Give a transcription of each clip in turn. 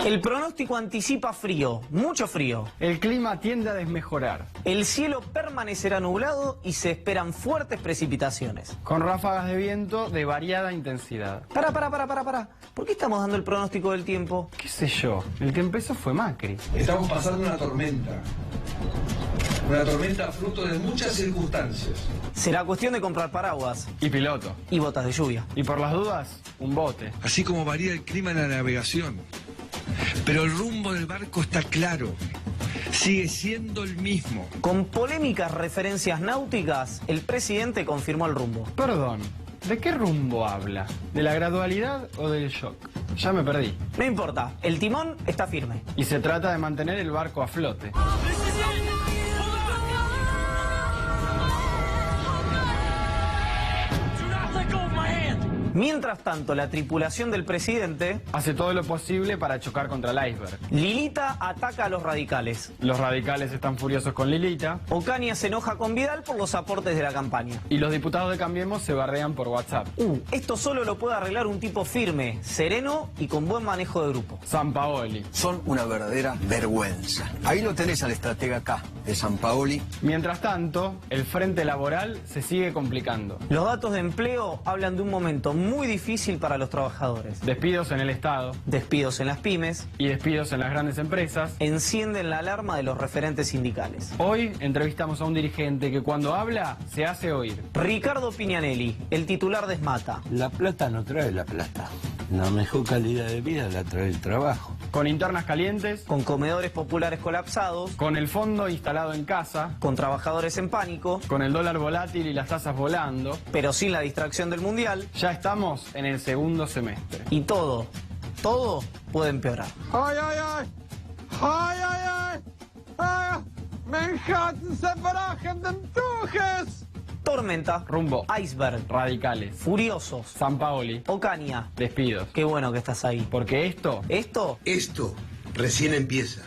El pronóstico anticipa frío, mucho frío. El clima tiende a desmejorar. El cielo permanecerá nublado y se esperan fuertes precipitaciones. Con ráfagas de viento de variada intensidad. Para. ¿Por qué estamos dando el pronóstico del tiempo? ¿Qué sé yo? El que empezó fue Macri. Estamos pasando una tormenta. Una tormenta fruto de muchas circunstancias. Será cuestión de comprar paraguas Y piloto. y botas de lluvia. Y por las dudas, un bote. Así como varía el clima en la navegación. Pero el rumbo del barco está claro. Sigue siendo el mismo. Con polémicas referencias náuticas, el presidente confirmó el rumbo. Perdón, ¿de qué rumbo habla? ¿De la gradualidad o del shock? Ya me perdí. No importa, el timón está firme. Y se trata de mantener el barco a flote. Mientras tanto, la tripulación del presidente, Hace todo lo posible para chocar contra el iceberg. Lilita, ataca a los radicales. Los radicales están furiosos con Lilita. Ocaña se enoja con Vidal por los aportes de la campaña. Y los diputados de Cambiemos se bardean por WhatsApp. Esto solo lo puede arreglar un tipo firme, sereno y con buen manejo de grupo. Sampaoli. Son una verdadera vergüenza. Ahí lo tenés al estratega acá, de Sampaoli. Mientras tanto, el frente laboral se sigue complicando. Los datos de empleo hablan de un momento muy difícil para los trabajadores. Despidos en el Estado Despidos en las pymes y despidos en las grandes empresas. encienden la alarma de los referentes sindicales. Hoy entrevistamos a un dirigente que cuando habla se hace oír. Ricardo Piñanelli, el titular de SMATA. La plata no trae la plata. La mejor calidad de vida la trae el trabajo. Con internas calientes, Con comedores populares colapsados, con el fondo instalado en casa, con trabajadores en pánico, con el dólar volátil y las tasas volando, pero sin la distracción del mundial, ya estamos en el segundo semestre. y todo puede empeorar. ¡Ay, ay, ay! ¡Ay, ay, ay! ¡Ay! ¡Manhattan se parajen de empujes! Tormenta, Rumbo, iceberg, radicales, furiosos, Sampaoli, Ocaña. despidos. Qué bueno que estás ahí. Porque esto Esto Esto recién empieza.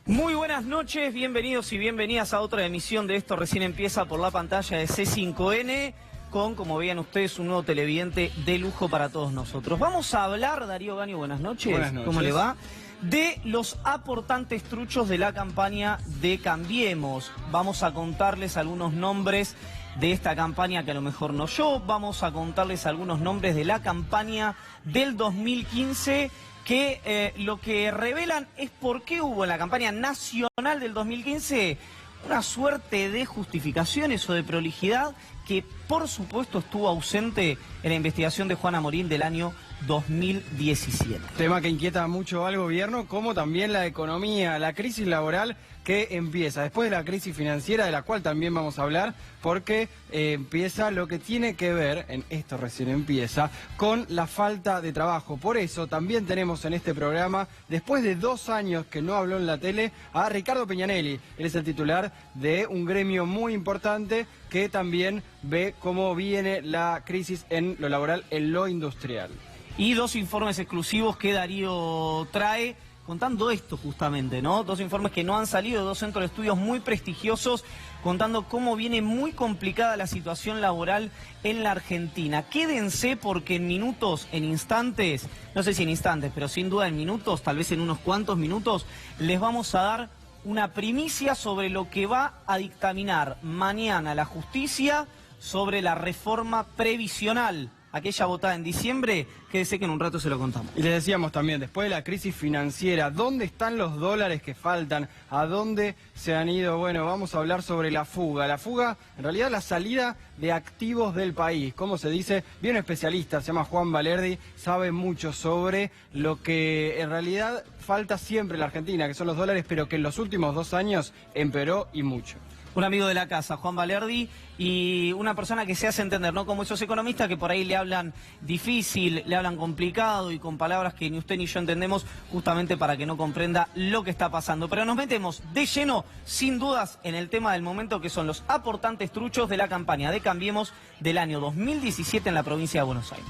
Muy buenas noches, bienvenidos y bienvenidas a otra emisión de Esto Recién Empieza por la pantalla de C5N, con, como veían ustedes, un nuevo televidente de lujo para todos nosotros. Vamos a hablar, Darío Gaño, buenas noches. Buenas noches. ¿Cómo le va? De los aportantes truchos de la campaña de Cambiemos. Vamos a contarles algunos nombres de esta campaña que a lo mejor no yo. Vamos a contarles algunos nombres de la campaña del 2015 que lo que revelan es por qué hubo en la campaña nacional del 2015 una suerte de justificaciones o de prolijidad que por supuesto estuvo ausente en la investigación de Juana Morín del año 2017. tema que inquieta mucho al gobierno, como también la economía, la crisis laboral que empieza después de la crisis financiera, de la cual también vamos a hablar, porque empieza lo que tiene que ver, en esto recién empieza, con la falta de trabajo. Por eso también tenemos en este programa, después de 2 años que no habló en la tele, a Ricardo Piñanelli. Él es el titular de un gremio muy importante que también ve cómo viene la crisis en lo laboral, en lo industrial. Y 2 informes exclusivos que Darío trae contando esto justamente, ¿no? 2 informes que no han salido de 2 centros de estudios muy prestigiosos contando cómo viene muy complicada la situación laboral en la Argentina. Quédense porque en minutos, en instantes, no sé si en instantes, pero sin duda en minutos, tal vez en unos cuantos minutos, les vamos a dar una primicia sobre lo que va a dictaminar mañana la justicia sobre la reforma previsional, aquella votada en diciembre, quédese que en un rato se lo contamos. Y les decíamos también, después de la crisis financiera, ¿dónde están los dólares que faltan? ¿A dónde se han ido? Bueno, vamos a hablar sobre la fuga. La fuga, en realidad la salida de activos del país. ¿Cómo se dice? Bien especialista, se llama Juan Valerdi, sabe mucho sobre lo que en realidad falta siempre en la Argentina, que son los dólares, pero que en los últimos 2 años empeoró y mucho. Un amigo de la casa, Juan Valerdi, y una persona que se hace entender, ¿no? Como esos economistas que por ahí le hablan difícil, le hablan complicado y con palabras que ni usted ni yo entendemos, justamente para que no comprenda lo que está pasando. Pero nos metemos de lleno, sin dudas, en el tema del momento, que son los aportantes truchos de la campaña de Cambiemos del año 2017 en la provincia de Buenos Aires.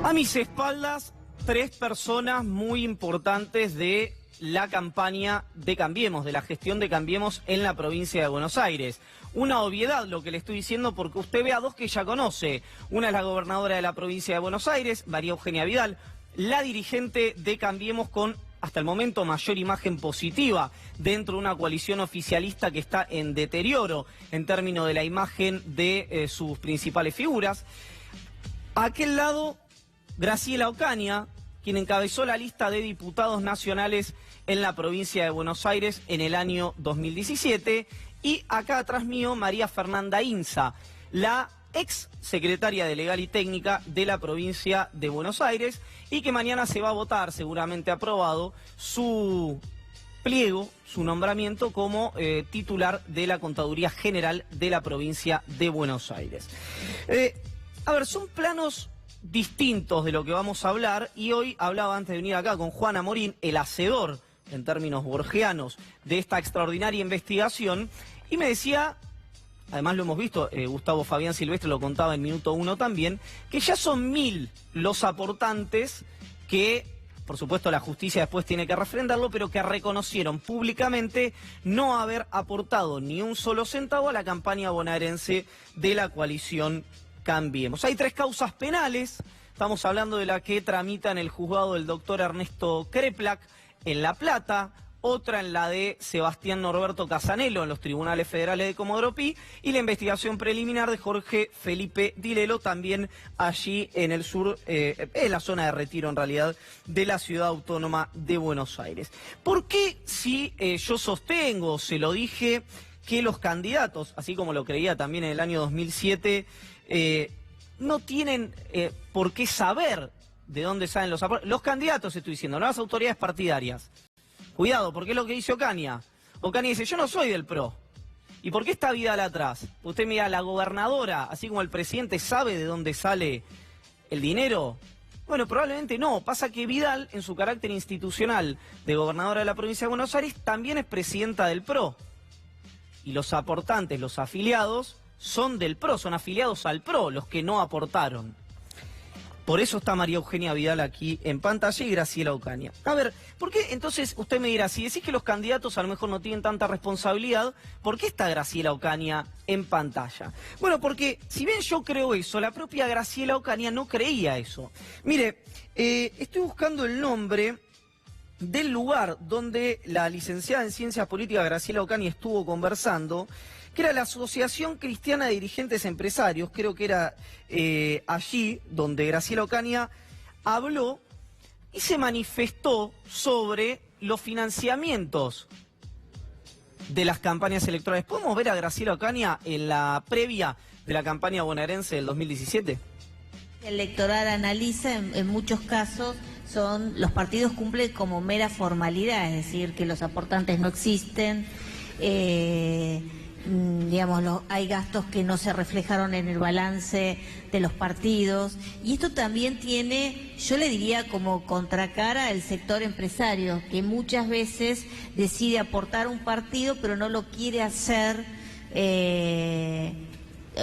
A mis espaldas, 3 personas muy importantes de la campaña de Cambiemos, de la gestión de Cambiemos en la provincia de Buenos Aires. Una obviedad lo que le estoy diciendo porque usted ve a 2 que ya conoce. Una es la gobernadora de la provincia de Buenos Aires, María Eugenia Vidal, la dirigente de Cambiemos con hasta el momento mayor imagen positiva dentro de una coalición oficialista que está en deterioro en términos de la imagen de sus principales figuras. A aquel lado, Graciela Ocaña, quien encabezó la lista de diputados nacionales en la provincia de Buenos Aires en el año 2017. Y acá atrás mío, María Fernanda Inza, la ex secretaria de Legal y Técnica de la provincia de Buenos Aires, y que mañana se va a votar, seguramente aprobado, su pliego, su nombramiento como titular de la Contaduría General de la provincia de Buenos Aires. A ver, son planos distintos de lo que vamos a hablar, y hoy hablaba antes de venir acá con Juan Amorín, el hacedor, en términos borgianos, de esta extraordinaria investigación, y me decía, además lo hemos visto, Gustavo Fabián Silvestre lo contaba en Minuto 1 también, que ya son 1000 los aportantes que, por supuesto, la justicia después tiene que refrendarlo, pero que reconocieron públicamente no haber aportado ni un solo centavo a la campaña bonaerense de la coalición Cambiemos. Hay 3 causas penales, estamos hablando de la que tramita en el juzgado del doctor Ernesto Kreplak en La Plata, otra en la de Sebastián Norberto Casanelo en los tribunales federales de Comodoro Pi, y la investigación preliminar de Jorge Felipe Dilelo también allí en el sur, en la zona de Retiro en realidad, de la ciudad autónoma de Buenos Aires. ¿Por qué si yo sostengo, se lo dije, que los candidatos, así como lo creía también en el año 2007, no tienen por qué saber de dónde salen los aportes? Los candidatos, estoy diciendo, no las autoridades partidarias. Cuidado, porque es lo que dice Ocaña. Ocaña dice, yo no soy del PRO. ¿Y por qué está Vidal atrás? Usted mira, la gobernadora, así como el presidente, ¿sabe de dónde sale el dinero? Bueno, probablemente no. Pasa que Vidal, en su carácter institucional de gobernadora de la provincia de Buenos Aires, también es presidenta del PRO. Y los aportantes, los afiliados, son del PRO, son afiliados al PRO, los que no aportaron. Por eso está María Eugenia Vidal aquí en pantalla y Graciela Ocaña. A ver, ¿por qué entonces usted me dirá, si decís que los candidatos a lo mejor no tienen tanta responsabilidad, ¿por qué está Graciela Ocaña en pantalla? Bueno, porque si bien yo creo eso, la propia Graciela Ocaña no creía eso. Mire, estoy buscando el nombre del lugar donde la licenciada en Ciencias Políticas Graciela Ocaña estuvo conversando, que era la Asociación Cristiana de Dirigentes Empresarios. Creo que era allí donde Graciela Ocaña habló y se manifestó sobre los financiamientos de las campañas electorales. ¿Podemos ver a Graciela Ocaña en la previa de la campaña bonaerense del 2017? El electoral analiza, en muchos casos, los partidos cumplen como mera formalidad, es decir, que los aportantes no existen, digamos, hay gastos que no se reflejaron en el balance de los partidos, y esto también tiene, yo le diría, como contracara al sector empresario, que muchas veces decide aportar un partido pero no lo quiere hacer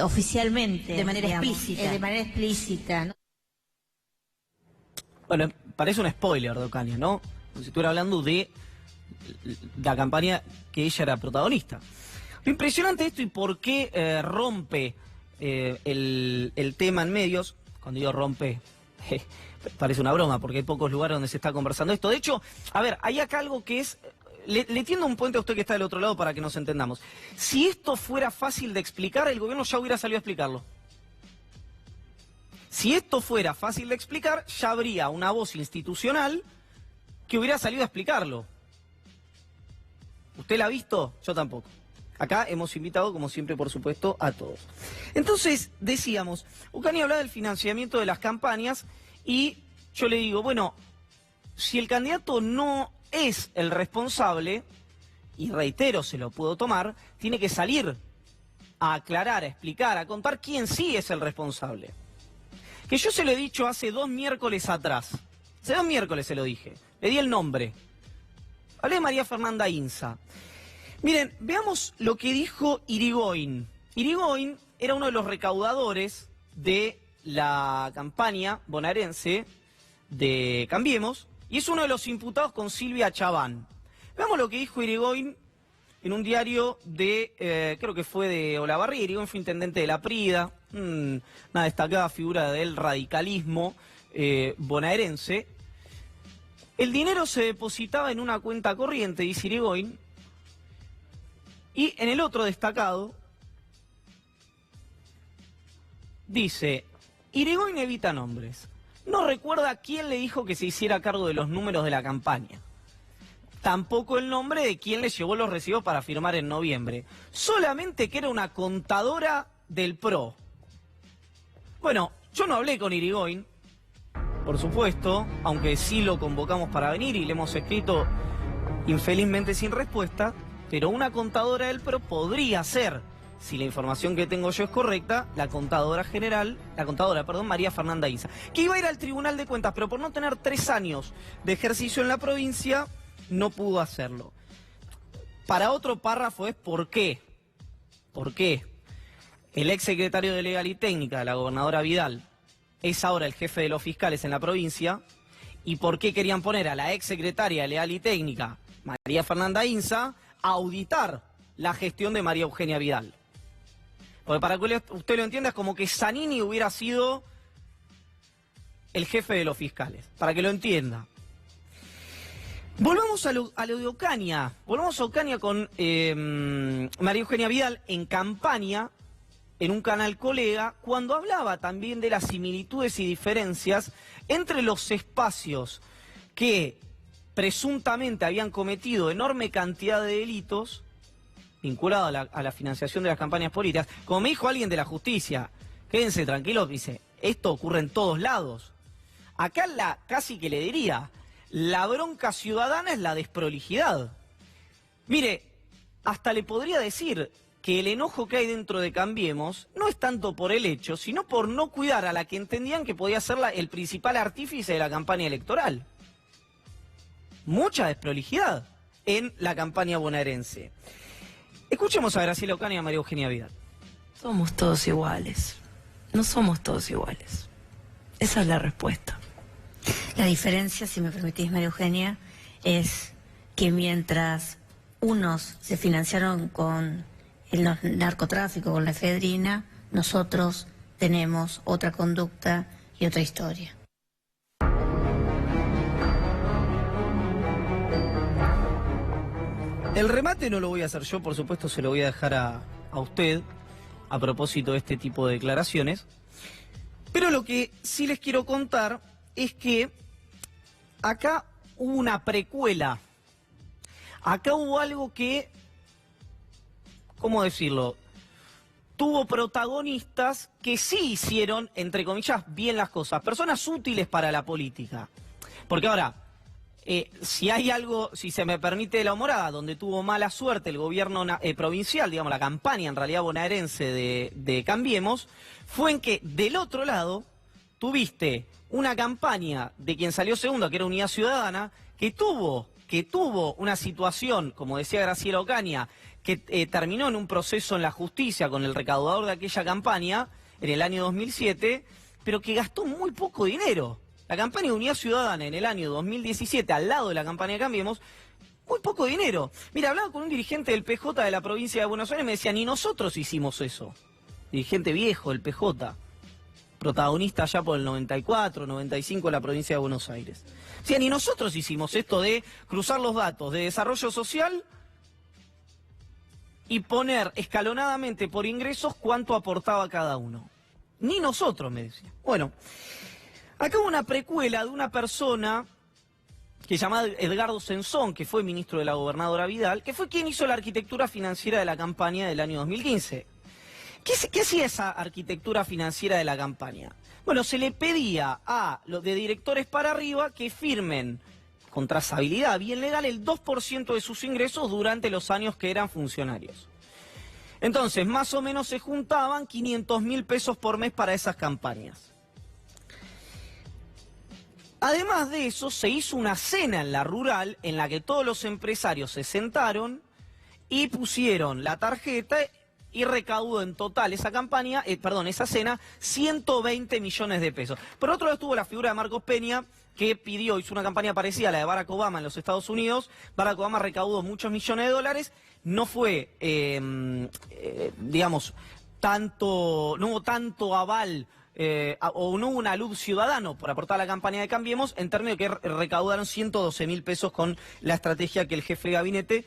oficialmente, de manera explícita. De manera explícita, ¿no? Bueno, parece un spoiler de Ocaña, ¿no? Como si estuviera hablando de la campaña que ella era protagonista. Lo impresionante de esto y por qué rompe el tema en medios, cuando digo rompe, parece una broma, porque hay pocos lugares donde se está conversando esto. De hecho, a ver, hay acá algo que es... Le tiendo un puente a usted que está del otro lado para que nos entendamos. Si esto fuera fácil de explicar, el gobierno ya hubiera salido a explicarlo. Si esto fuera fácil de explicar, ya habría una voz institucional que hubiera salido a explicarlo. ¿Usted la ha visto? Yo tampoco. Acá hemos invitado, como siempre, por supuesto, a todos. Entonces, decíamos, Ocaña hablaba del financiamiento de las campañas y yo le digo, bueno, si el candidato no es el responsable, y reitero, se lo puedo tomar, tiene que salir a aclarar, a explicar, a contar quién sí es el responsable. Que yo se lo he dicho hace 2 miércoles atrás. Hace 2 miércoles se lo dije. Le di el nombre. Hablé de María Fernanda Inza. Miren, veamos lo que dijo Irigoyen. Irigoyen era uno de los recaudadores de la campaña bonaerense de Cambiemos y es uno de los imputados con Silvia Chaván. Veamos lo que dijo Irigoyen en un diario de, creo que fue de Olavarría. Irigoyen fue intendente de La Prida, una destacada figura del radicalismo bonaerense. El dinero se depositaba en una cuenta corriente, dice Irigoyen, y en el otro destacado dice: Irigoyen evita nombres. No recuerda quién le dijo que se hiciera cargo de los números de la campaña. Tampoco el nombre de quién le llevó los recibos para firmar en noviembre. Solamente que era una contadora del PRO. Bueno, yo no hablé con Irigoyen, por supuesto, aunque sí lo convocamos para venir y le hemos escrito infelizmente sin respuesta, pero una contadora del PRO podría ser, si la información que tengo yo es correcta, la contadora, María Fernanda Inza, que iba a ir al Tribunal de Cuentas, pero por no tener 3 años de ejercicio en la provincia, no pudo hacerlo. Para otro párrafo es ¿por qué? ¿Por qué el ex secretario de Legal y Técnica de la gobernadora Vidal es ahora el jefe de los fiscales en la provincia? ¿Y por qué querían poner a la ex secretaria de Legal y Técnica, María Fernanda Inza, a auditar la gestión de María Eugenia Vidal? Porque para que usted lo entienda, es como que Zanini hubiera sido el jefe de los fiscales, para que lo entienda. Volvamos a lo de Ocaña. Volvamos a Ocaña con María Eugenia Vidal en campaña, en un canal colega, cuando hablaba también de las similitudes y diferencias entre los espacios que presuntamente habían cometido enorme cantidad de delitos vinculados a la financiación de las campañas políticas. Como me dijo alguien de la justicia, quédense tranquilos, dice, esto ocurre en todos lados. Acá casi que le diría, la bronca ciudadana es la desprolijidad. Mire, hasta le podría decir que el enojo que hay dentro de Cambiemos no es tanto por el hecho, sino por no cuidar a la que entendían que podía ser el principal artífice de la campaña electoral. Mucha desprolijidad en la campaña bonaerense. Escuchemos a Graciela Ocaña y a María Eugenia Vidal. Somos todos iguales. No somos todos iguales. Esa es la respuesta. La diferencia, si me permitís, María Eugenia, es que mientras unos se financiaron con el narcotráfico, con la efedrina, nosotros tenemos otra conducta y otra historia. El remate no lo voy a hacer yo, por supuesto se lo voy a dejar a usted a propósito de este tipo de declaraciones. Pero lo que sí les quiero contar es que acá hubo una precuela. Acá hubo algo que, ¿cómo decirlo? Tuvo protagonistas que sí hicieron, entre comillas, bien las cosas. Personas útiles para la política. Porque ahora, si hay algo, si se me permite la humorada, donde tuvo mala suerte el gobierno provincial, digamos la campaña en realidad bonaerense de Cambiemos, fue en que del otro lado tuviste una campaña de quien salió segundo, que era Unidad Ciudadana, que tuvo una situación, como decía Graciela Ocaña, que terminó en un proceso en la justicia con el recaudador de aquella campaña en el año 2007, pero que gastó muy poco dinero. La campaña de Unidad Ciudadana en el año 2017, al lado de la campaña de Cambiemos, muy poco dinero. Mira, hablaba con un dirigente del PJ de la provincia de Buenos Aires y me decía, ni nosotros hicimos eso. Dirigente viejo del PJ, protagonista ya por el 94, 95 en la provincia de Buenos Aires. O sea, ni nosotros hicimos esto de cruzar los datos de desarrollo social y poner escalonadamente por ingresos cuánto aportaba cada uno. Ni nosotros, me decía. Bueno, acá hubo una precuela de una persona que se llama Edgardo Sensón, que fue ministro de la gobernadora Vidal, que fue quien hizo la arquitectura financiera de la campaña del año 2015. ¿Qué hacía esa arquitectura financiera de la campaña? Bueno, se le pedía a los de directores para arriba que firmen con trazabilidad bien legal el 2% de sus ingresos durante los años que eran funcionarios. Entonces, más o menos se juntaban 500.000 pesos por mes para esas campañas. Además de eso, se hizo una cena en la rural en la que todos los empresarios se sentaron y pusieron la tarjeta y recaudó en total esa campaña, esa cena, 120 millones de pesos. Por otro lado estuvo la figura de Marcos Peña, que hizo una campaña parecida a la de Barack Obama en los Estados Unidos. Barack Obama recaudó muchos millones de dólares, no fue, digamos, no hubo tanto aval o no hubo una luz ciudadano por aportar a la campaña de Cambiemos, en términos de que recaudaron 112.000 pesos con la estrategia que el jefe de gabinete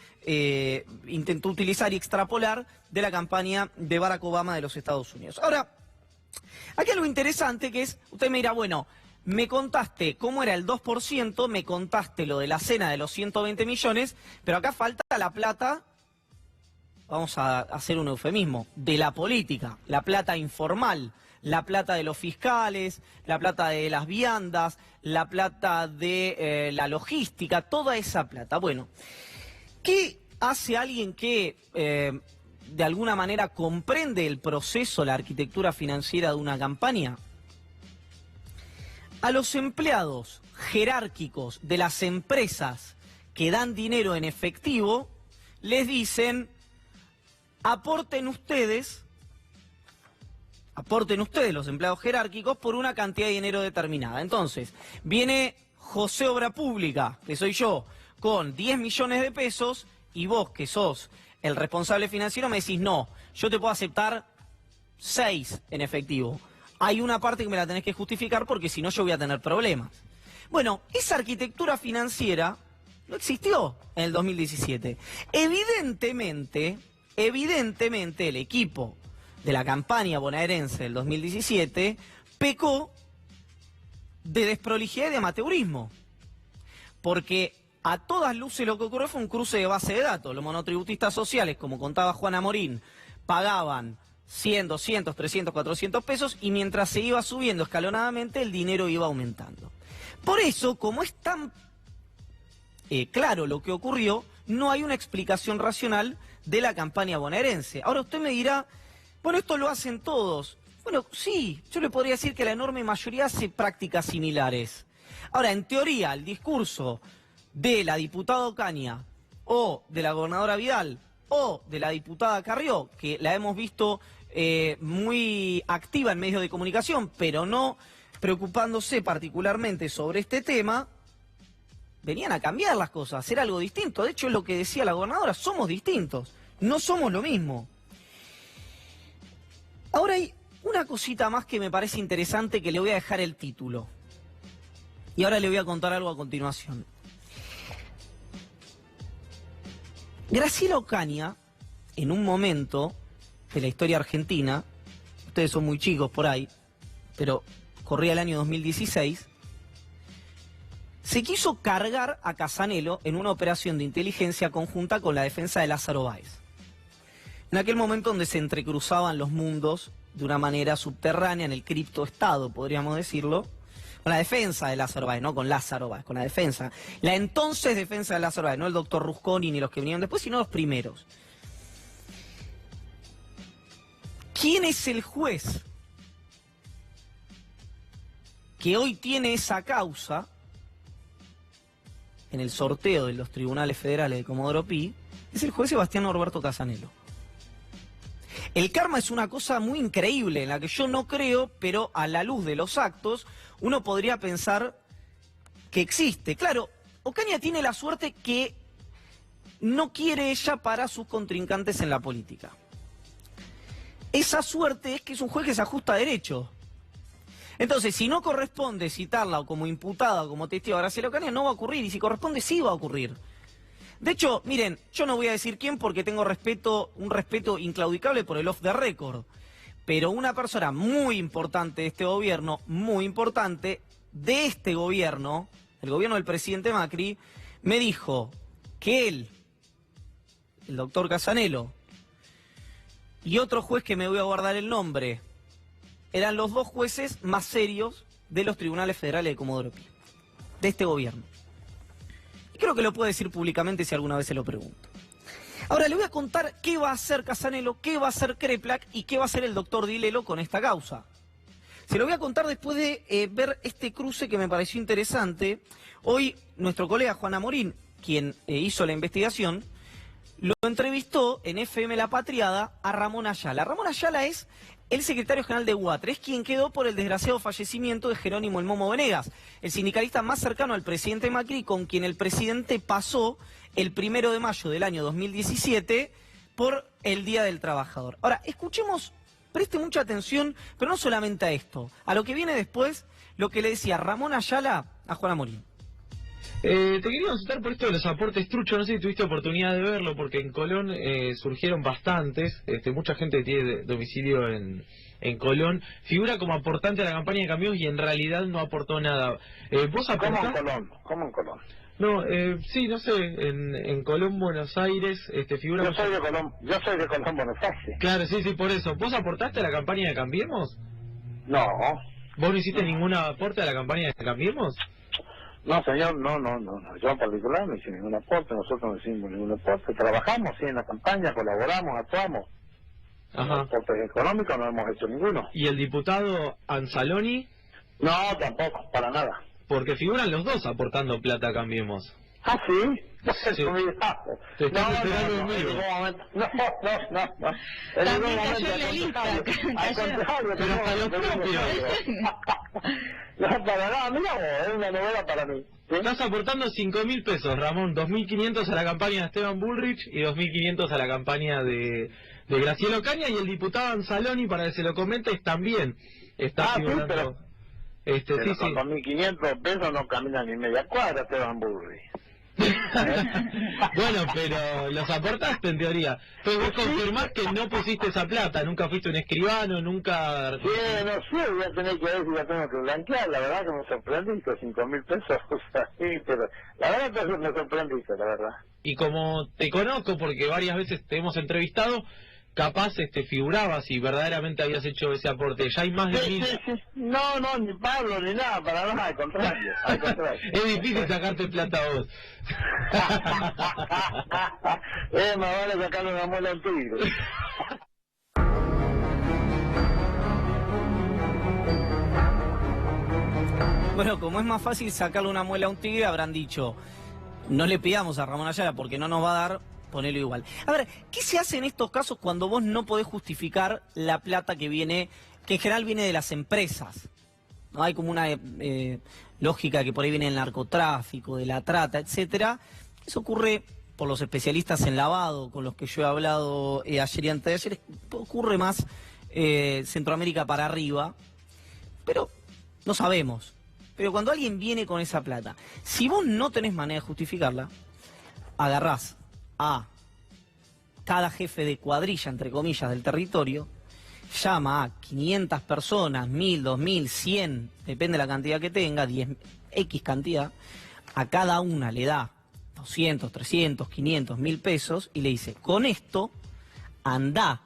intentó utilizar y extrapolar de la campaña de Barack Obama de los Estados Unidos. Ahora, aquí hay algo interesante que es, usted me dirá, bueno, me contaste cómo era el 2%, me contaste lo de la cena de los 120 millones, pero acá falta la plata, vamos a hacer un eufemismo, de la política, la plata informal, la plata de los fiscales, la plata de las viandas, la plata de la logística, toda esa plata. Bueno, ¿qué hace alguien que de alguna manera comprende el proceso, la arquitectura financiera de una campaña? A los empleados jerárquicos de las empresas que dan dinero en efectivo, les dicen, aporten ustedes los empleados jerárquicos por una cantidad de dinero determinada. Entonces, viene José Obra Pública, que soy yo, con 10 millones de pesos, y vos, que sos el responsable financiero, me decís, no, yo te puedo aceptar 6 en efectivo. Hay una parte que me la tenés que justificar porque si no yo voy a tener problemas. Bueno, esa arquitectura financiera no existió en el 2017. Evidentemente el equipo de la campaña bonaerense del 2017 pecó de desprolijidad y de amateurismo. Porque a todas luces lo que ocurrió fue un cruce de base de datos. Los monotributistas sociales, como contaba Juana Morín, pagaban 100, 200, 300, 400 pesos y mientras se iba subiendo escalonadamente el dinero iba aumentando. Por eso, como es tan claro lo que ocurrió, no hay una explicación racional de la campaña bonaerense. Ahora usted me dirá, bueno, esto lo hacen todos. Bueno, sí, yo le podría decir que la enorme mayoría hace prácticas similares. Ahora, en teoría, el discurso de la diputada Ocaña o de la gobernadora Vidal o de la diputada Carrió, que la hemos visto muy activa en medios de comunicación, pero no preocupándose particularmente sobre este tema, venían a cambiar las cosas, a hacer algo distinto. De hecho, es lo que decía la gobernadora, somos distintos, no somos lo mismo. Ahora hay una cosita más que me parece interesante, que le voy a dejar el título. Y ahora le voy a contar algo a continuación. Graciela Ocaña, en un momento de la historia argentina, ustedes son muy chicos por ahí, pero corría el año 2016, se quiso cargar a Casanelo en una operación de inteligencia conjunta con la defensa de Lázaro Báez. En aquel momento donde se entrecruzaban los mundos de una manera subterránea, en el criptoestado, podríamos decirlo, con la defensa de Lázaro Báez, no con Lázaro Báez, con la defensa. La entonces defensa de Lázaro Báez, no el doctor Rusconi ni los que vinieron después, sino los primeros. ¿Quién es el juez que hoy tiene esa causa en el sorteo de los tribunales federales de Comodoro Pi? Es el juez Sebastián Norberto Casanelo. El karma es una cosa muy increíble en la que yo no creo, pero a la luz de los actos uno podría pensar que existe. Claro, Ocaña tiene la suerte que no quiere ella para sus contrincantes en la política. Esa suerte es que es un juez que se ajusta a derecho. Entonces, si no corresponde citarla o como imputada o como testigo a Graciela Ocaña, no va a ocurrir. Y si corresponde, sí va a ocurrir. De hecho, miren, yo no voy a decir quién porque tengo un respeto inclaudicable por el off the record. Pero una persona muy importante de este gobierno, muy importante de este gobierno, el gobierno del presidente Macri, me dijo que él, el doctor Casanelo, y otro juez que me voy a guardar el nombre, eran los dos jueces más serios de los tribunales federales de Comodoro Pi, de este gobierno. Y creo que lo puedo decir públicamente si alguna vez se lo pregunto. Ahora le voy a contar qué va a hacer Casanelo, qué va a hacer Kreplak y qué va a hacer el doctor Dilelo con esta causa. Se lo voy a contar después de ver este cruce que me pareció interesante. Hoy nuestro colega Juana Morín, quien hizo la investigación, lo entrevistó en FM La Patriada a Ramón Ayala. Ramón Ayala es el secretario general de UATRE, es quien quedó por el desgraciado fallecimiento de Jerónimo El Momo Venegas, el sindicalista más cercano al presidente Macri, con quien el presidente pasó el 1 de mayo del año 2017 por el Día del Trabajador. Ahora, escuchemos, preste mucha atención, pero no solamente a esto, a lo que viene después, lo que le decía Ramón Ayala a Juan Amorín. Te quería consultar por esto de los aportes truchos, no sé si tuviste oportunidad de verlo, porque en Colón surgieron bastantes, mucha gente tiene domicilio en Colón, figura como aportante a la campaña de cambios y en realidad no aportó nada. ¿Vos aportás? ¿Cómo en Colón? No, sí, no sé, en Colón, Buenos Aires, figura... Yo soy de Colón, Buenos Aires. Claro, sí, por eso. ¿Vos aportaste a la campaña de Cambiemos? No. ¿Vos no hiciste ningún aporte a la campaña de Cambiemos? No, señor, no. Yo en particular no hice ningún aporte, nosotros no hicimos ningún aporte. Trabajamos, sí, en la campaña, colaboramos, actuamos. Ajá. Aportes económicos no hemos hecho ninguno. ¿Y el diputado Anzaloni? No, tampoco, para nada. Porque figuran los dos aportando plata a Cambiemos. ¿Ah, sí? Sí. Te estás esperando conmigo. No. En ningún momento, al contrario. Pero hasta los propios. No, para nada, mira vos, es una novela para mí. ¿Sí? Estás aportando 5.000 pesos, Ramón, 2.500 a la campaña de Esteban Bullrich y 2.500 a la campaña de Graciela Ocaña, y el diputado Anzaloni, para que se lo comentes, también está figurando. Sí, pero con 2.500 pesos no camina ni media cuadra Esteban Bullrich. Bueno, pero los aportaste en teoría. Entonces vos confirmás que no pusiste esa plata, nunca fuiste un escribano, nunca... Sí, no sé, voy a tener que ver si la tengo que blanquear, la verdad que me sorprendiste, 5.000 pesos, o sea, sí, pero la verdad que me sorprendiste, la verdad. Y como te conozco, porque varias veces te hemos entrevistado, capaz figurabas si verdaderamente habías hecho ese aporte. Ya hay más de 1.000... Sí. No, ni Pablo, ni nada, para nada, al contrario. Es difícil sacarte plata a vos. Más vale sacarle una muela al tigre. Bueno, como es más fácil sacarle una muela a un tigre, habrán dicho, no le pidamos a Ramón Ayala porque no nos va a dar, ponelo igual. A ver, ¿qué se hace en estos casos cuando vos no podés justificar la plata que viene, que en general viene de las empresas? ¿No? Hay como una lógica que por ahí viene el narcotráfico, de la trata, etcétera. Eso ocurre por los especialistas en lavado, con los que yo he hablado ayer y antes de ayer, ocurre más Centroamérica para arriba, pero no sabemos. Pero cuando alguien viene con esa plata, si vos no tenés manera de justificarla, agarrás a cada jefe de cuadrilla, entre comillas, del territorio, llama a 500 personas, 1.000, 2.000, 100, depende de la cantidad que tenga, 10X cantidad, a cada una le da 200, 300, 500, 1.000 pesos y le dice, con esto, andá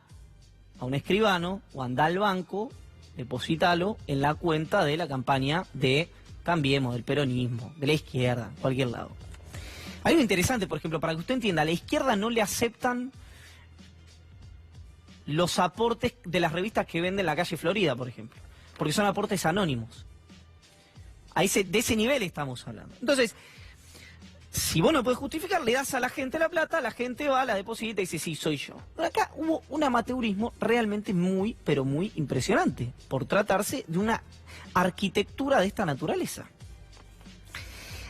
a un escribano o andá al banco, deposítalo en la cuenta de la campaña de Cambiemos, del peronismo, de la izquierda, cualquier lado. Hay algo interesante, por ejemplo, para que usted entienda, a la izquierda no le aceptan los aportes de las revistas que venden en la calle Florida, por ejemplo, porque son aportes anónimos. De ese nivel estamos hablando. Entonces, si vos no podés justificar, le das a la gente la plata, la gente va, la deposita y dice, sí, soy yo. Pero acá hubo un amateurismo realmente muy, pero muy impresionante, por tratarse de una arquitectura de esta naturaleza.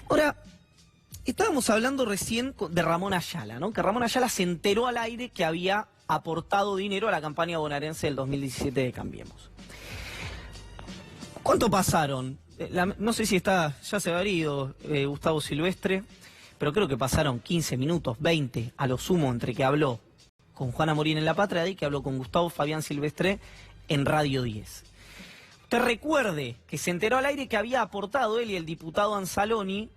Ahora, estábamos hablando recién de Ramón Ayala, ¿no? Que Ramón Ayala se enteró al aire que había aportado dinero a la campaña bonaerense del 2017 de Cambiemos. ¿Cuánto pasaron? No sé si ya se ha ido Gustavo Silvestre, pero creo que pasaron 15 minutos, 20 a lo sumo, entre que habló con Juan Amorín en La Patriada y que habló con Gustavo Fabián Silvestre en Radio 10. Te recuerde que se enteró al aire que había aportado él y el diputado Anzaloni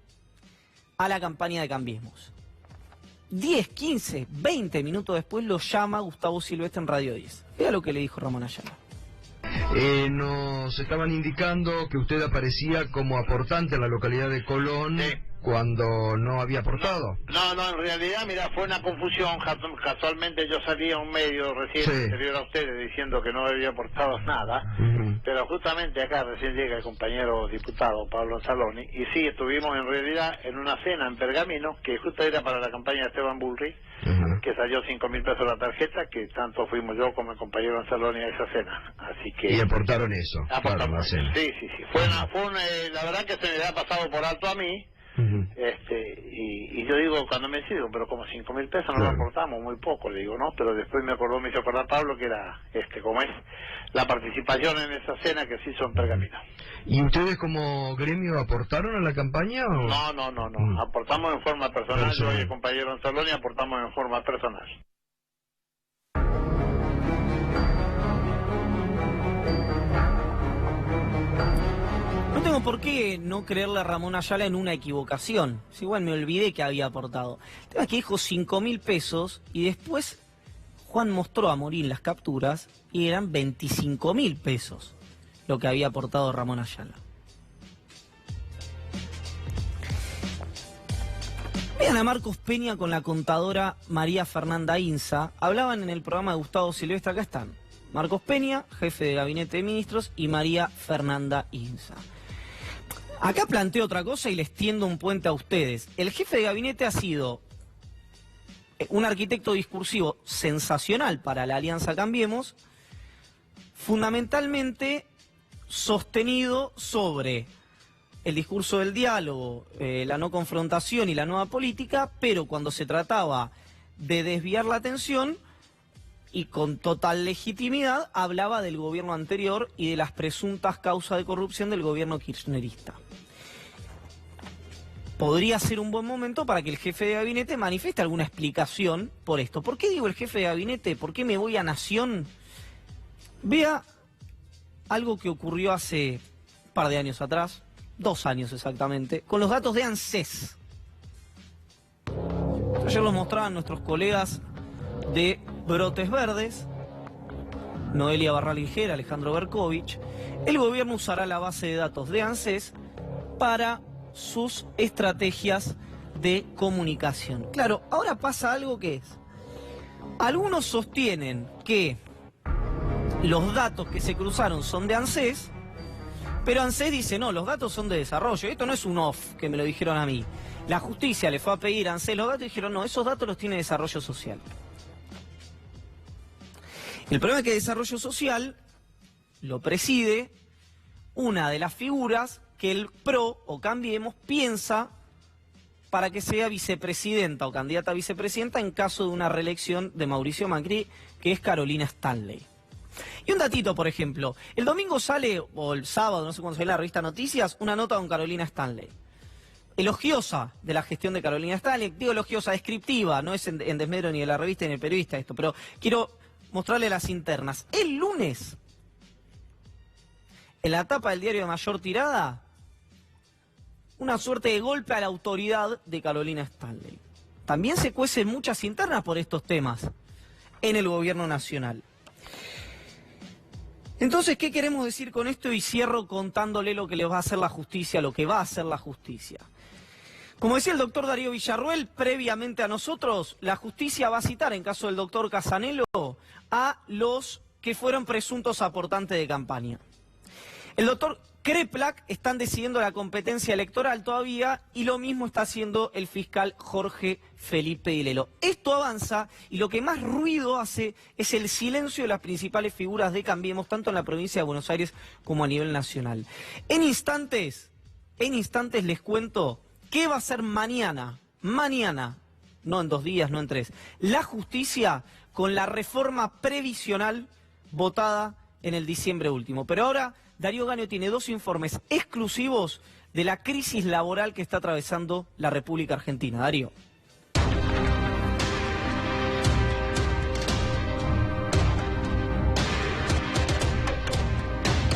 a la campaña de Cambiemos. 10, 15, 20 minutos después lo llama Gustavo Silvestre en Radio 10. Vea lo que le dijo Ramón Ayala. Nos estaban indicando que usted aparecía como aportante a la localidad de Colón cuando no había aportado? No, en realidad, mira, fue una confusión. Casualmente yo salí a un medio recién anterior a ustedes diciendo que no había aportado nada, pero justamente acá recién llega el compañero diputado Pablo Anzaloni, y sí, estuvimos en realidad en una cena en Pergamino, que justo era para la campaña de Esteban Bullrich, que salió 5.000 pesos la tarjeta, que tanto fuimos yo como el compañero Anzaloni a esa cena. Así que... Y aportaron eso, aportamos, claro, la cena. Sí. La verdad que se me ha pasado por alto a mí. Y yo digo, cuando me digo, pero como 5.000 pesos no lo aportamos, muy poco, le digo, no, pero después me hizo acordar Pablo que era, como es, la participación en esa cena que se hizo en Pergamino. ¿Y ustedes como gremio aportaron a la campaña o...? No, aportamos en forma personal, yo y el compañero Anzaloni aportamos en forma personal. No tengo por qué no creerle a Ramón Ayala en una equivocación. Si igual me olvidé que había aportado. El tema es que dijo 5.000 pesos y después Juan mostró a Morín las capturas y eran 25.000 pesos lo que había aportado Ramón Ayala. Vean a Marcos Peña con la contadora María Fernanda Inza. Hablaban en el programa de Gustavo Silvestre. Acá están Marcos Peña, jefe de gabinete de ministros, y María Fernanda Inza. Acá planteo otra cosa y les tiendo un puente a ustedes. El jefe de gabinete ha sido un arquitecto discursivo sensacional para la Alianza Cambiemos, fundamentalmente sostenido sobre el discurso del diálogo, la no confrontación y la nueva política, pero cuando se trataba de desviar la atención y con total legitimidad hablaba del gobierno anterior y de las presuntas causas de corrupción del gobierno kirchnerista. Podría ser un buen momento para que el jefe de gabinete manifieste alguna explicación por esto. ¿Por qué digo el jefe de gabinete? ¿Por qué me voy a Nación? Vea algo que ocurrió hace un par de años atrás, 2 años exactamente, con los datos de ANSES. Ayer los mostraban nuestros colegas de Brotes Verdes, Noelia Barral Ligera, Alejandro Berkovich. El gobierno usará la base de datos de ANSES para sus estrategias de comunicación. Claro, ahora pasa algo que es. Algunos sostienen que los datos que se cruzaron son de ANSES, pero ANSES dice, no, los datos son de desarrollo. Esto no es un off que me lo dijeron a mí. La justicia le fue a pedir a ANSES los datos y dijeron, no, esos datos los tiene desarrollo social. El problema es que desarrollo social lo preside una de las figuras que el PRO o Cambiemos piensa para que sea vicepresidenta o candidata a vicepresidenta en caso de una reelección de Mauricio Macri, que es Carolina Stanley. Y un datito, por ejemplo, el domingo sale, o el sábado, no sé cuándo sale la revista Noticias, una nota con Carolina Stanley. Elogiosa de la gestión de Carolina Stanley, digo elogiosa, descriptiva, no es en desmedro ni de la revista ni del periodista esto, pero quiero mostrarle las internas. El lunes, en la tapa del diario de mayor tirada, una suerte de golpe a la autoridad de Carolina Stanley. También se cuecen muchas internas por estos temas en el gobierno nacional. Entonces, ¿qué queremos decir con esto? Y cierro contándole lo que le va a hacer la justicia, lo que va a hacer la justicia. Como decía el doctor Darío Villarruel, previamente a nosotros, la justicia va a citar, en caso del doctor Casanelo, a los que fueron presuntos aportantes de campaña. El doctor Kreplak están decidiendo la competencia electoral todavía y lo mismo está haciendo el fiscal Jorge Felipe Dilelo. Esto avanza y lo que más ruido hace es el silencio de las principales figuras de Cambiemos, tanto en la provincia de Buenos Aires como a nivel nacional. En instantes les cuento qué va a hacer mañana, no en 2 días, no en 3, la justicia con la reforma previsional votada en el diciembre último. Pero ahora Darío Gaño tiene 2 informes exclusivos de la crisis laboral que está atravesando la República Argentina. Darío.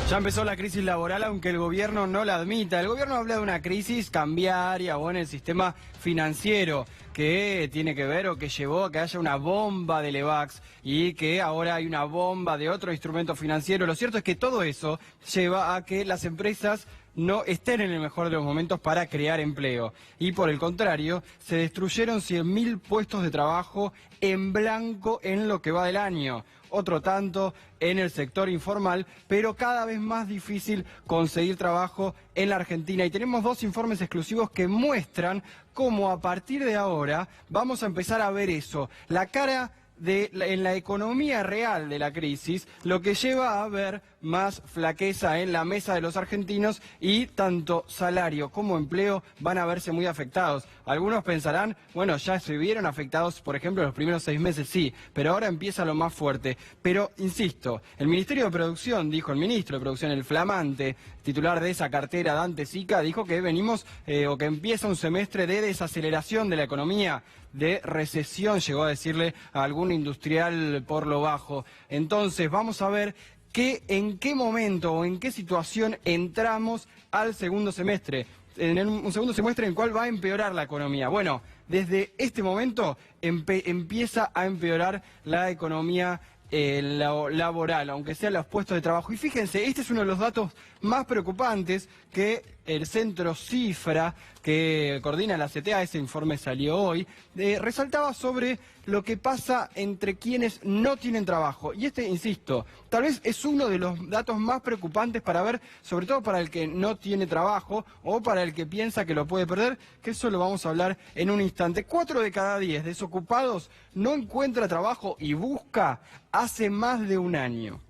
Ya empezó la crisis laboral, aunque el gobierno no la admita. El gobierno habla de una crisis cambiaria o en el sistema financiero, que tiene que ver o que llevó a que haya una bomba de Levax y que ahora hay una bomba de otro instrumento financiero. Lo cierto es que todo eso lleva a que las empresas no estén en el mejor de los momentos para crear empleo. Y por el contrario, se destruyeron 100.000 puestos de trabajo en blanco en lo que va del año. Otro tanto en el sector informal, pero cada vez más difícil conseguir trabajo en la Argentina. Y tenemos 2 informes exclusivos que muestran cómo a partir de ahora vamos a empezar a ver eso. La cara en la economía real de la crisis, lo que lleva a ver más flaqueza en la mesa de los argentinos y tanto salario como empleo van a verse muy afectados. Algunos pensarán, bueno, ya se vieron afectados, por ejemplo, los primeros 6 meses, sí, pero ahora empieza lo más fuerte. Pero, insisto, el Ministerio de Producción, dijo el ministro de Producción, el flamante titular de esa cartera, Dante Sica, dijo que venimos o que empieza un semestre de desaceleración de la economía, de recesión, llegó a decirle a algún industrial por lo bajo. Entonces, vamos a ver en qué momento o en qué situación entramos al segundo semestre. En un segundo semestre en el cual va a empeorar la economía. Bueno, desde este momento empieza a empeorar la economía laboral, aunque sean los puestos de trabajo. Y fíjense, este es uno de los datos más preocupantes que el centro Cifra, que coordina la CTA, ese informe salió hoy, resaltaba sobre lo que pasa entre quienes no tienen trabajo. Y insisto, tal vez es uno de los datos más preocupantes para ver, sobre todo para el que no tiene trabajo o para el que piensa que lo puede perder, que eso lo vamos a hablar en un instante. 4 de cada 10 desocupados no encuentra trabajo y busca hace más de un año.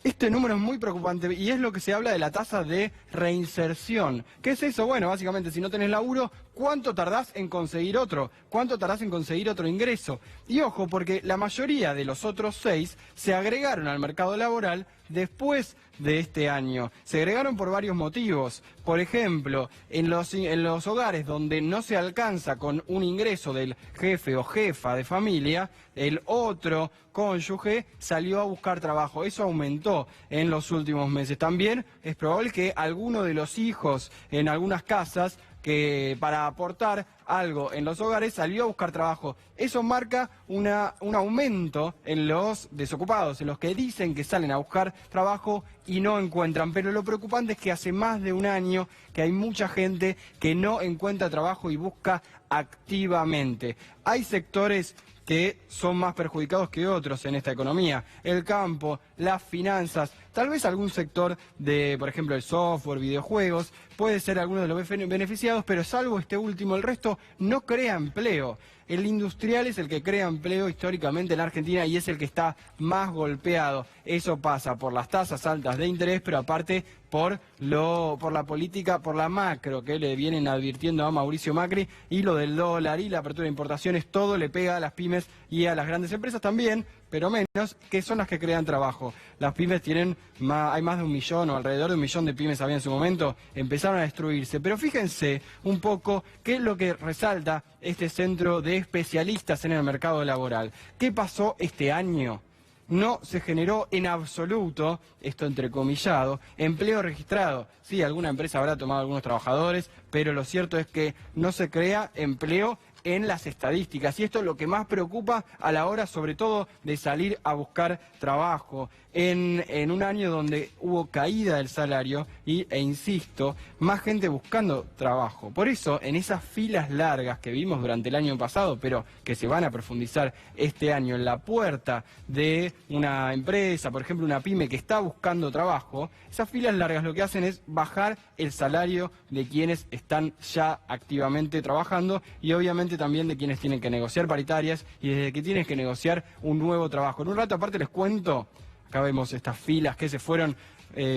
Este número es muy preocupante y es lo que se habla de la tasa de reinserción. ¿Qué es eso? Bueno, básicamente si no tenés laburo, ¿cuánto tardás en conseguir otro? ¿Cuánto tardás en conseguir otro ingreso? Y ojo, porque la mayoría de los otros 6 se agregaron al mercado laboral después de este año. Se agregaron por varios motivos. Por ejemplo, en los hogares donde no se alcanza con un ingreso del jefe o jefa de familia, el otro cónyuge salió a buscar trabajo. Eso aumentó en los últimos meses. También es probable que alguno de los hijos en algunas casas que para aportar algo en los hogares salió a buscar trabajo. Eso marca un aumento en los desocupados, en los que dicen que salen a buscar trabajo y no encuentran. Pero lo preocupante es que hace más de un año que hay mucha gente que no encuentra trabajo y busca activamente. Hay sectores que son más perjudicados que otros en esta economía. El campo, las finanzas, tal vez algún sector de, por ejemplo, el software, videojuegos, puede ser alguno de los beneficiados, pero salvo este último, el resto no crea empleo. El industrial es el que crea empleo históricamente en la Argentina y es el que está más golpeado. Eso pasa por las tasas altas de interés, pero aparte por la política, por la macro que le vienen advirtiendo a Mauricio Macri, y lo del dólar y la apertura de importaciones, todo le pega a las pymes y a las grandes empresas también, pero menos, que son las que crean trabajo. Las pymes hay más de 1 millón o alrededor de 1 millón de pymes había en su momento, empezaron a destruirse. Pero fíjense un poco qué es lo que resalta este centro de especialistas en el mercado laboral. ¿Qué pasó este año? No se generó en absoluto, esto entrecomillado, empleo registrado. Sí, alguna empresa habrá tomado algunos trabajadores, pero lo cierto es que no se crea empleo en las estadísticas. Y esto es lo que más preocupa a la hora, sobre todo, de salir a buscar trabajo. En un año donde hubo caída del salario e insisto, más gente buscando trabajo. Por eso, en esas filas largas que vimos durante el año pasado, pero que se van a profundizar este año en la puerta de una empresa, por ejemplo, una pyme que está buscando trabajo, esas filas largas lo que hacen es bajar el salario de quienes están ya activamente trabajando y obviamente también de quienes tienen que negociar paritarias y desde que tienen que negociar un nuevo trabajo. En un rato aparte les cuento, acá vemos estas filas que se fueron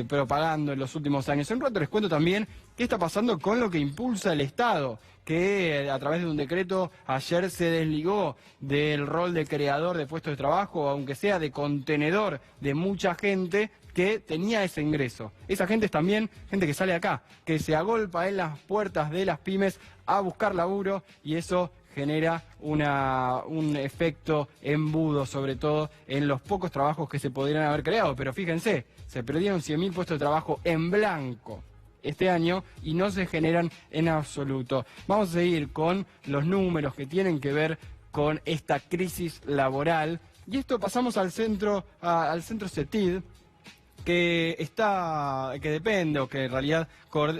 propagando en los últimos años. En un rato les cuento también qué está pasando con lo que impulsa el Estado, que a través de un decreto ayer se desligó del rol de creador de puestos de trabajo, aunque sea de contenedor de mucha gente que tenía ese ingreso. Esa gente es también gente que sale acá, que se agolpa en las puertas de las pymes a buscar laburo y eso genera un efecto embudo, sobre todo en los pocos trabajos que se podrían haber creado. Pero fíjense, se perdieron 100.000 puestos de trabajo en blanco este año y no se generan en absoluto. Vamos a seguir con los números que tienen que ver con esta crisis laboral. Y esto pasamos al centro CETID, que depende, o que en realidad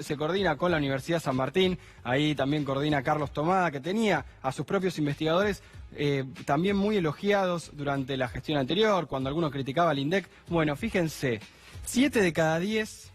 se coordina con la Universidad San Martín. Ahí también coordina Carlos Tomada, que tenía a sus propios investigadores también muy elogiados durante la gestión anterior, cuando algunos criticaba al INDEC. Bueno, fíjense, 7 de cada 10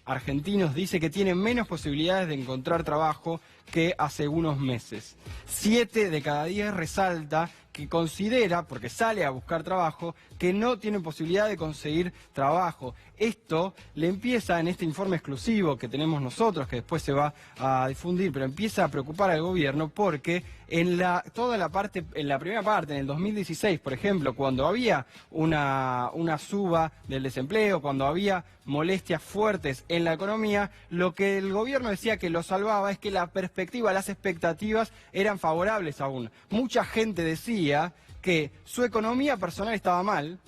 argentinos dice que tienen menos posibilidades de encontrar trabajo que hace unos meses. 7 de cada 10 resalta que considera, porque sale a buscar trabajo, que no tienen posibilidad de conseguir trabajo. Esto le empieza, en este informe exclusivo que tenemos nosotros, que después se va a difundir, pero empieza a preocupar al gobierno porque en la primera parte, en el 2016, por ejemplo, cuando había una suba del desempleo, cuando había molestias fuertes en la economía, lo que el gobierno decía que lo salvaba es que la perspectiva, las expectativas eran favorables aún. Mucha gente decía que su economía personal estaba mal,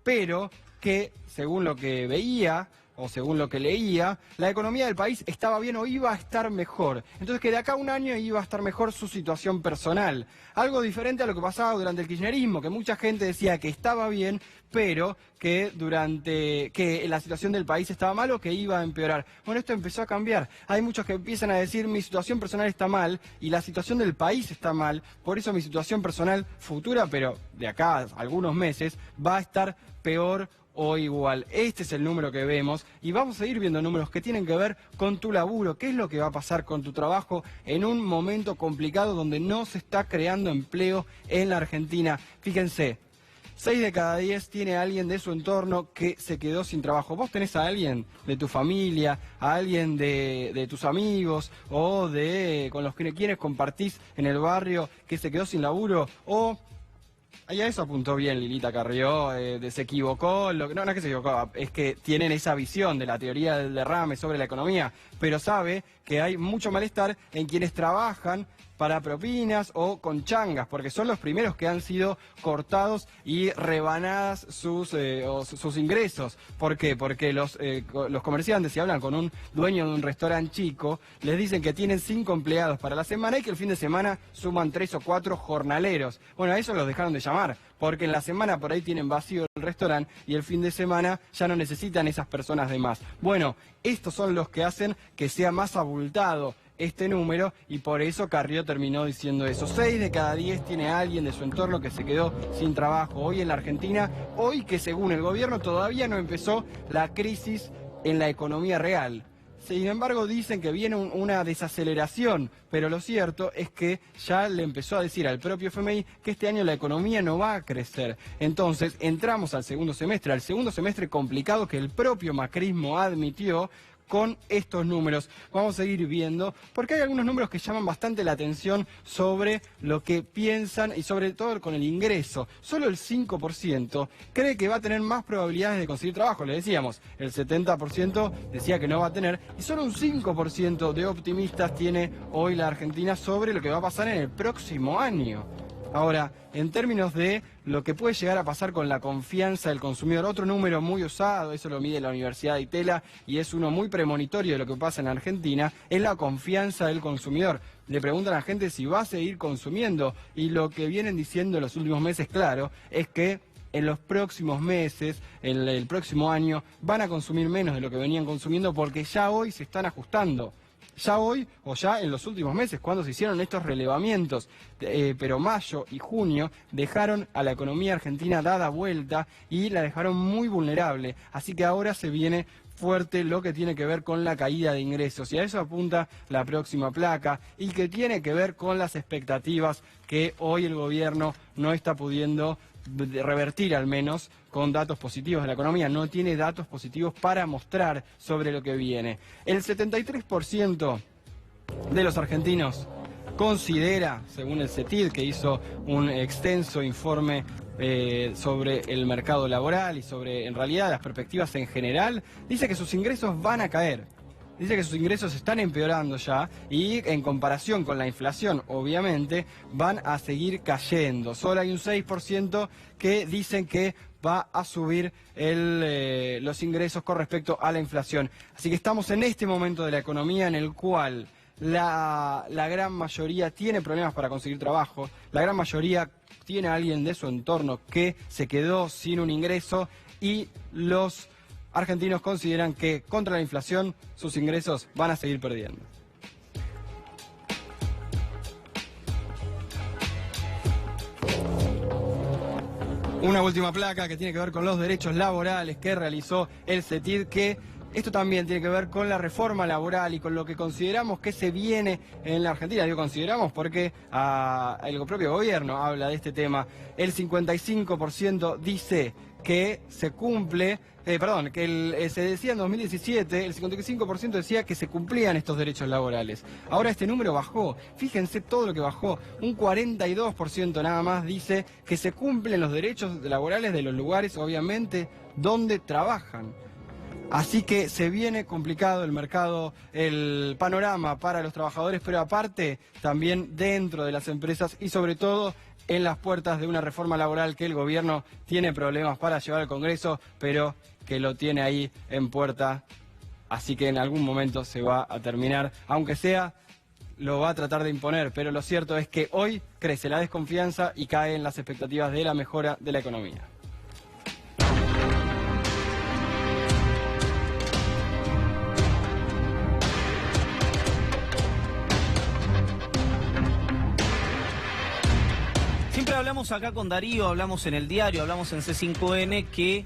pero que según lo que veía o según lo que leía, la economía del país estaba bien o iba a estar mejor. Entonces que de acá a un año iba a estar mejor su situación personal. Algo diferente a lo que pasaba durante el kirchnerismo, que mucha gente decía que estaba bien, pero que que la situación del país estaba mal o que iba a empeorar. Bueno, esto empezó a cambiar. Hay muchos que empiezan a decir mi situación personal está mal y la situación del país está mal, por eso mi situación personal futura, pero de acá a algunos meses, va a estar peor o igual. Este es el número que vemos y vamos a ir viendo números que tienen que ver con tu laburo, qué es lo que va a pasar con tu trabajo en un momento complicado donde no se está creando empleo en la Argentina. Fíjense, 6 de cada 10 tiene a alguien de su entorno que se quedó sin trabajo. ¿Vos tenés a alguien de tu familia, a alguien de tus amigos o con los quienes compartís en el barrio que se quedó sin laburo? O ahí a eso apuntó bien Lilita Carrió, se equivocó, no es que se equivocó, es que tienen esa visión de la teoría del derrame sobre la economía, pero sabe que hay mucho malestar en quienes trabajan para propinas o con changas, porque son los primeros que han sido cortados y rebanadas sus ingresos. ¿Por qué? Porque los comerciantes, si hablan con un dueño de un restaurante chico, les dicen que tienen 5 empleados para la semana y que el fin de semana suman 3 o 4 jornaleros. Bueno, a esos los dejaron de llamar, porque en la semana por ahí tienen vacío el restaurante y el fin de semana ya no necesitan esas personas de más. Bueno, estos son los que hacen que sea más abultado este número y por eso Carrió terminó diciendo eso. 6 de cada 10 tiene a alguien de su entorno que se quedó sin trabajo hoy en la Argentina, hoy que según el gobierno todavía no empezó la crisis en la economía real. Sin embargo, dicen que viene una desaceleración, pero lo cierto es que ya le empezó a decir al propio FMI que este año la economía no va a crecer. Entonces, entramos al segundo semestre complicado que el propio macrismo admitió con estos números. Vamos a seguir viendo, porque hay algunos números que llaman bastante la atención sobre lo que piensan y sobre todo con el ingreso. Solo el 5% cree que va a tener más probabilidades de conseguir trabajo. Le decíamos, el 70% decía que no va a tener y solo un 5% de optimistas tiene hoy la Argentina sobre lo que va a pasar en el próximo año. Ahora, en términos de lo que puede llegar a pasar con la confianza del consumidor, otro número muy usado, eso lo mide la Universidad de Itela y es uno muy premonitorio de lo que pasa en Argentina, es la confianza del consumidor. Le preguntan a la gente si va a seguir consumiendo y lo que vienen diciendo en los últimos meses, claro, es que en los próximos meses, en el próximo año, van a consumir menos de lo que venían consumiendo porque ya hoy se están ajustando. Ya hoy, o ya en los últimos meses, cuando se hicieron estos relevamientos, pero mayo y junio, dejaron a la economía argentina dada vuelta y la dejaron muy vulnerable. Así que ahora se viene fuerte lo que tiene que ver con la caída de ingresos. Y a eso apunta la próxima placa y que tiene que ver con las expectativas que hoy el gobierno no está pudiendo revertir, al menos con datos positivos de la economía. No tiene datos positivos para mostrar sobre lo que viene. El 73% de los argentinos considera, según el CETID, que hizo un extenso informe sobre el mercado laboral y sobre, en realidad, las perspectivas en general, dice que sus ingresos van a caer. Dice que sus ingresos están empeorando ya y en comparación con la inflación, obviamente, van a seguir cayendo. Solo hay un 6% que dicen que va a subir los ingresos con respecto a la inflación. Así que estamos en este momento de la economía en el cual la gran mayoría tiene problemas para conseguir trabajo, la gran mayoría tiene a alguien de su entorno que se quedó sin un ingreso y los argentinos consideran que contra la inflación sus ingresos van a seguir perdiendo. Una última placa que tiene que ver con los derechos laborales que realizó el CETID, que esto también tiene que ver con la reforma laboral y con lo que consideramos que se viene en la Argentina. Digo consideramos porque el propio gobierno habla de este tema. El 55% dice que se cumple, se decía en 2017, el 55% decía que se cumplían estos derechos laborales. Ahora este número bajó, fíjense todo lo que bajó, un 42% nada más dice que se cumplen los derechos laborales de los lugares, obviamente, donde trabajan. Así que se viene complicado el mercado, el panorama para los trabajadores, pero aparte también dentro de las empresas y sobre todo en las puertas de una reforma laboral que el gobierno tiene problemas para llevar al Congreso, pero que lo tiene ahí en puerta. Así que en algún momento se va a terminar, aunque sea, lo va a tratar de imponer. Pero lo cierto es que hoy crece la desconfianza y caen las expectativas de la mejora de la economía. Siempre hablamos acá con Darío, hablamos en el diario, hablamos en C5N, que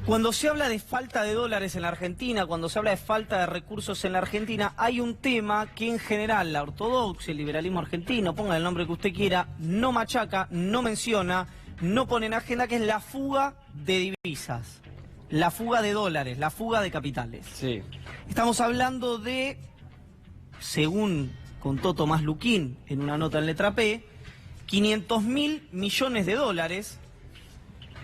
cuando se habla de falta de dólares en la Argentina, cuando se habla de falta de recursos en la Argentina, hay un tema que en general la ortodoxia, el liberalismo argentino, ponga el nombre que usted quiera, no machaca, no menciona, no pone en agenda, que es la fuga de divisas, la fuga de dólares, la fuga de capitales. Sí. Estamos hablando de, según contó Tomás Luquín en una nota en Letra P, 500.000 millones de dólares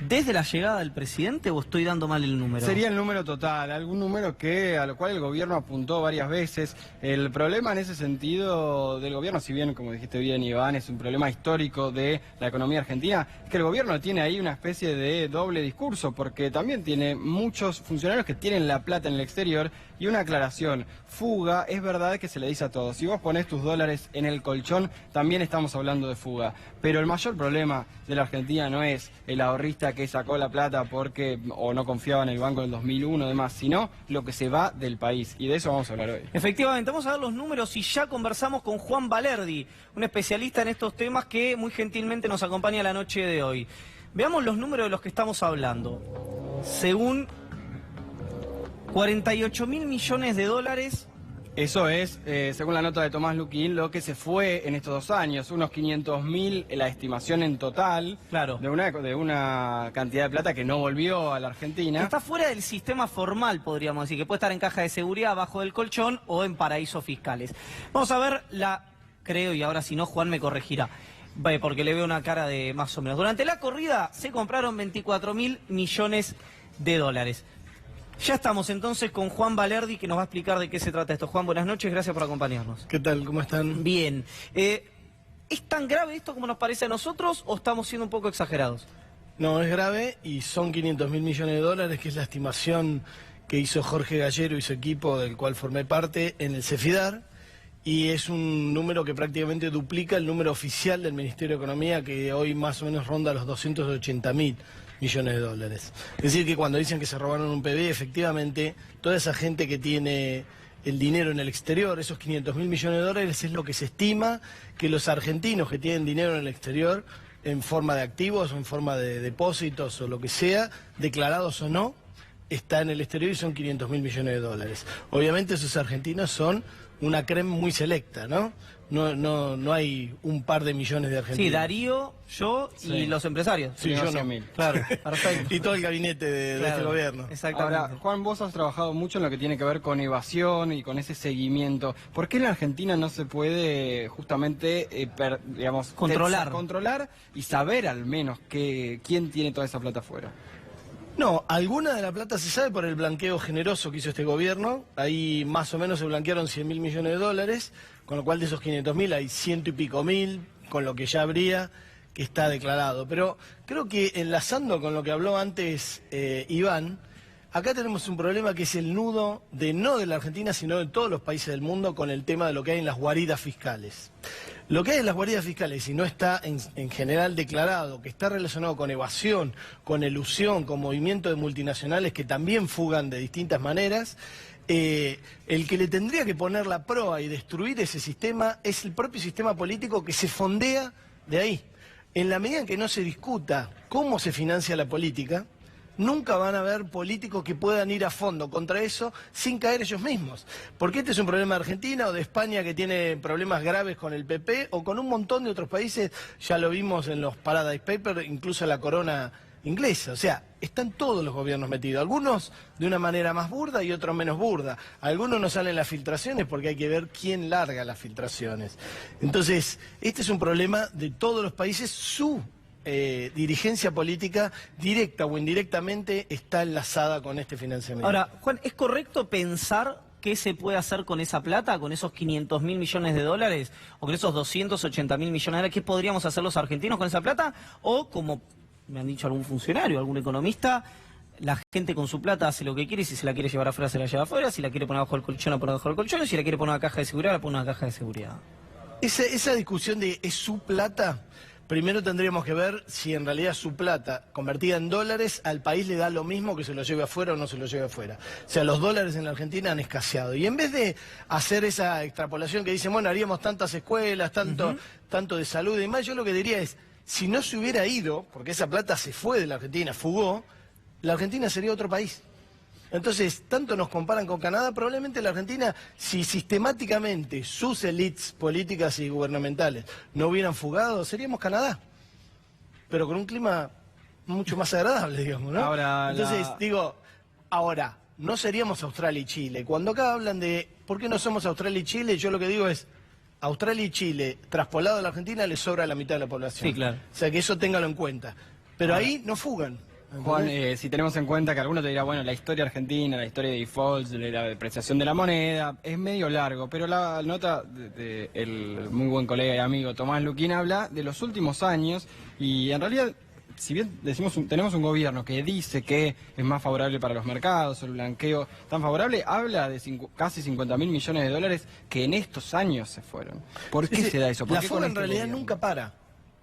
desde la llegada del presidente, ¿o estoy dando mal el número? Sería el número total, algún número a lo cual el gobierno apuntó varias veces. El problema en ese sentido del gobierno, si bien, como dijiste bien, Iván, es un problema histórico de la economía argentina, es que el gobierno tiene ahí una especie de doble discurso, porque también tiene muchos funcionarios que tienen la plata en el exterior. Y una aclaración, fuga es verdad que se le dice a todos. Si vos ponés tus dólares en el colchón, también estamos hablando de fuga. Pero el mayor problema de la Argentina no es el ahorrista que sacó la plata porque o no confiaba en el banco del 2001 y demás, sino lo que se va del país. Y de eso vamos a hablar hoy. Efectivamente, vamos a ver los números y ya conversamos con Juan Valerdi, un especialista en estos temas que muy gentilmente nos acompaña la noche de hoy. Veamos los números de los que estamos hablando. Según 48.000 millones de dólares. Eso es, según la nota de Tomás Luquín, lo que se fue en estos 2 años, unos 500.000 la estimación en total, claro, de una cantidad de plata que no volvió a la Argentina. Que está fuera del sistema formal, podríamos decir, que puede estar en caja de seguridad, abajo del colchón o en paraísos fiscales. Vamos a ver creo, y ahora si no Juan me corregirá, porque le veo una cara de más o menos. Durante la corrida se compraron 24.000 millones de dólares. Ya estamos entonces con Juan Valerdi, que nos va a explicar de qué se trata esto. Juan, buenas noches, gracias por acompañarnos. ¿Qué tal? ¿Cómo están? Bien. ¿Es tan grave esto como nos parece a nosotros o estamos siendo un poco exagerados? No, es grave y son 500.000 millones de dólares, que es la estimación que hizo Jorge Gallero y su equipo, del cual formé parte, en el CEFIDAR. Y es un número que prácticamente duplica el número oficial del Ministerio de Economía, que hoy más o menos ronda los 280.000 millones de dólares. Es decir, que cuando dicen que se robaron un PBI, efectivamente, toda esa gente que tiene el dinero en el exterior, esos 500.000 millones de dólares, es lo que se estima que los argentinos que tienen dinero en el exterior, en forma de activos o en forma de depósitos o lo que sea, declarados o no, está en el exterior y son 500.000 millones de dólares. Obviamente esos argentinos son una crema muy selecta, ¿no? No hay un par de millones de argentinos. Sí, Darío, yo y los empresarios. Sí, yo no. Claro, perfecto. Y todo el gabinete de este gobierno. Exactamente. Ahora, Juan, vos has trabajado mucho en lo que tiene que ver con evasión y con ese seguimiento. ¿Por qué en la Argentina no se puede justamente, controlar y saber al menos quién tiene toda esa plata afuera? No, alguna de la plata se sabe por el blanqueo generoso que hizo este gobierno. Ahí más o menos se blanquearon 100.000 millones de dólares, con lo cual de esos 500.000 hay 100 y pico mil, con lo que ya habría que está declarado. Pero creo que enlazando con lo que habló antes Iván, acá tenemos un problema que es el nudo no de la Argentina, sino de todos los países del mundo con el tema de lo que hay en las guaridas fiscales. Lo que hay en las guaridas fiscales, si no está en general declarado, que está relacionado con evasión, con elusión, con movimiento de multinacionales que también fugan de distintas maneras, el que le tendría que poner la proa y destruir ese sistema es el propio sistema político que se fondea de ahí. En la medida en que no se discuta cómo se financia la política, nunca van a haber políticos que puedan ir a fondo contra eso sin caer ellos mismos. Porque este es un problema de Argentina o de España, que tiene problemas graves con el PP, o con un montón de otros países. Ya lo vimos en los Paradise Papers, incluso la corona inglesa. O sea, están todos los gobiernos metidos, algunos de una manera más burda y otros menos burda. Algunos no salen las filtraciones porque hay que ver quién larga las filtraciones. Entonces, este es un problema de todos los países. Su dirigencia política, directa o indirectamente, está enlazada con este financiamiento. Ahora, Juan, ¿es correcto pensar qué se puede hacer con esa plata, con esos 500.000 millones de dólares, o con esos 280.000 millones de dólares? ¿Qué podríamos hacer los argentinos con esa plata? O, como me han dicho algún funcionario, algún economista, la gente con su plata hace lo que quiere, y si se la quiere llevar afuera, se la lleva afuera, si la quiere poner bajo el colchón, la pone bajo el colchón, y si la quiere poner en una caja de seguridad, la pone en una caja de seguridad. Esa discusión de ¿es su plata? Primero tendríamos que ver si en realidad su plata, convertida en dólares, al país le da lo mismo que se lo lleve afuera o no se lo lleve afuera. O sea, los dólares en la Argentina han escaseado. Y en vez de hacer esa extrapolación que dicen, bueno, haríamos tantas escuelas, tanto de salud y demás, yo lo que diría es, si no se hubiera ido, porque esa plata se fue de la Argentina, fugó, la Argentina sería otro país. Entonces, tanto nos comparan con Canadá, probablemente la Argentina, si sistemáticamente sus élites políticas y gubernamentales no hubieran fugado, seríamos Canadá. Pero con un clima mucho más agradable, digamos, ¿no? Entonces, ahora, no seríamos Australia y Chile. Cuando acá hablan de ¿por qué no somos Australia y Chile? Yo lo que digo es, Australia y Chile, traspolado a la Argentina, les sobra la mitad de la población. Sí, claro. O sea, que eso téngalo en cuenta. Pero ahí no fugan. Juan, si tenemos en cuenta que alguno te dirá, bueno, la historia argentina, la historia de defaults, de la depreciación de la moneda, es medio largo, pero la nota del muy buen colega y amigo Tomás Luquín habla de los últimos años, y en realidad, si bien tenemos un gobierno que dice que es más favorable para los mercados, el blanqueo tan favorable, habla de casi 50.000 millones de dólares que en estos años se fueron. ¿Por qué se da eso? La fuga en realidad nunca para.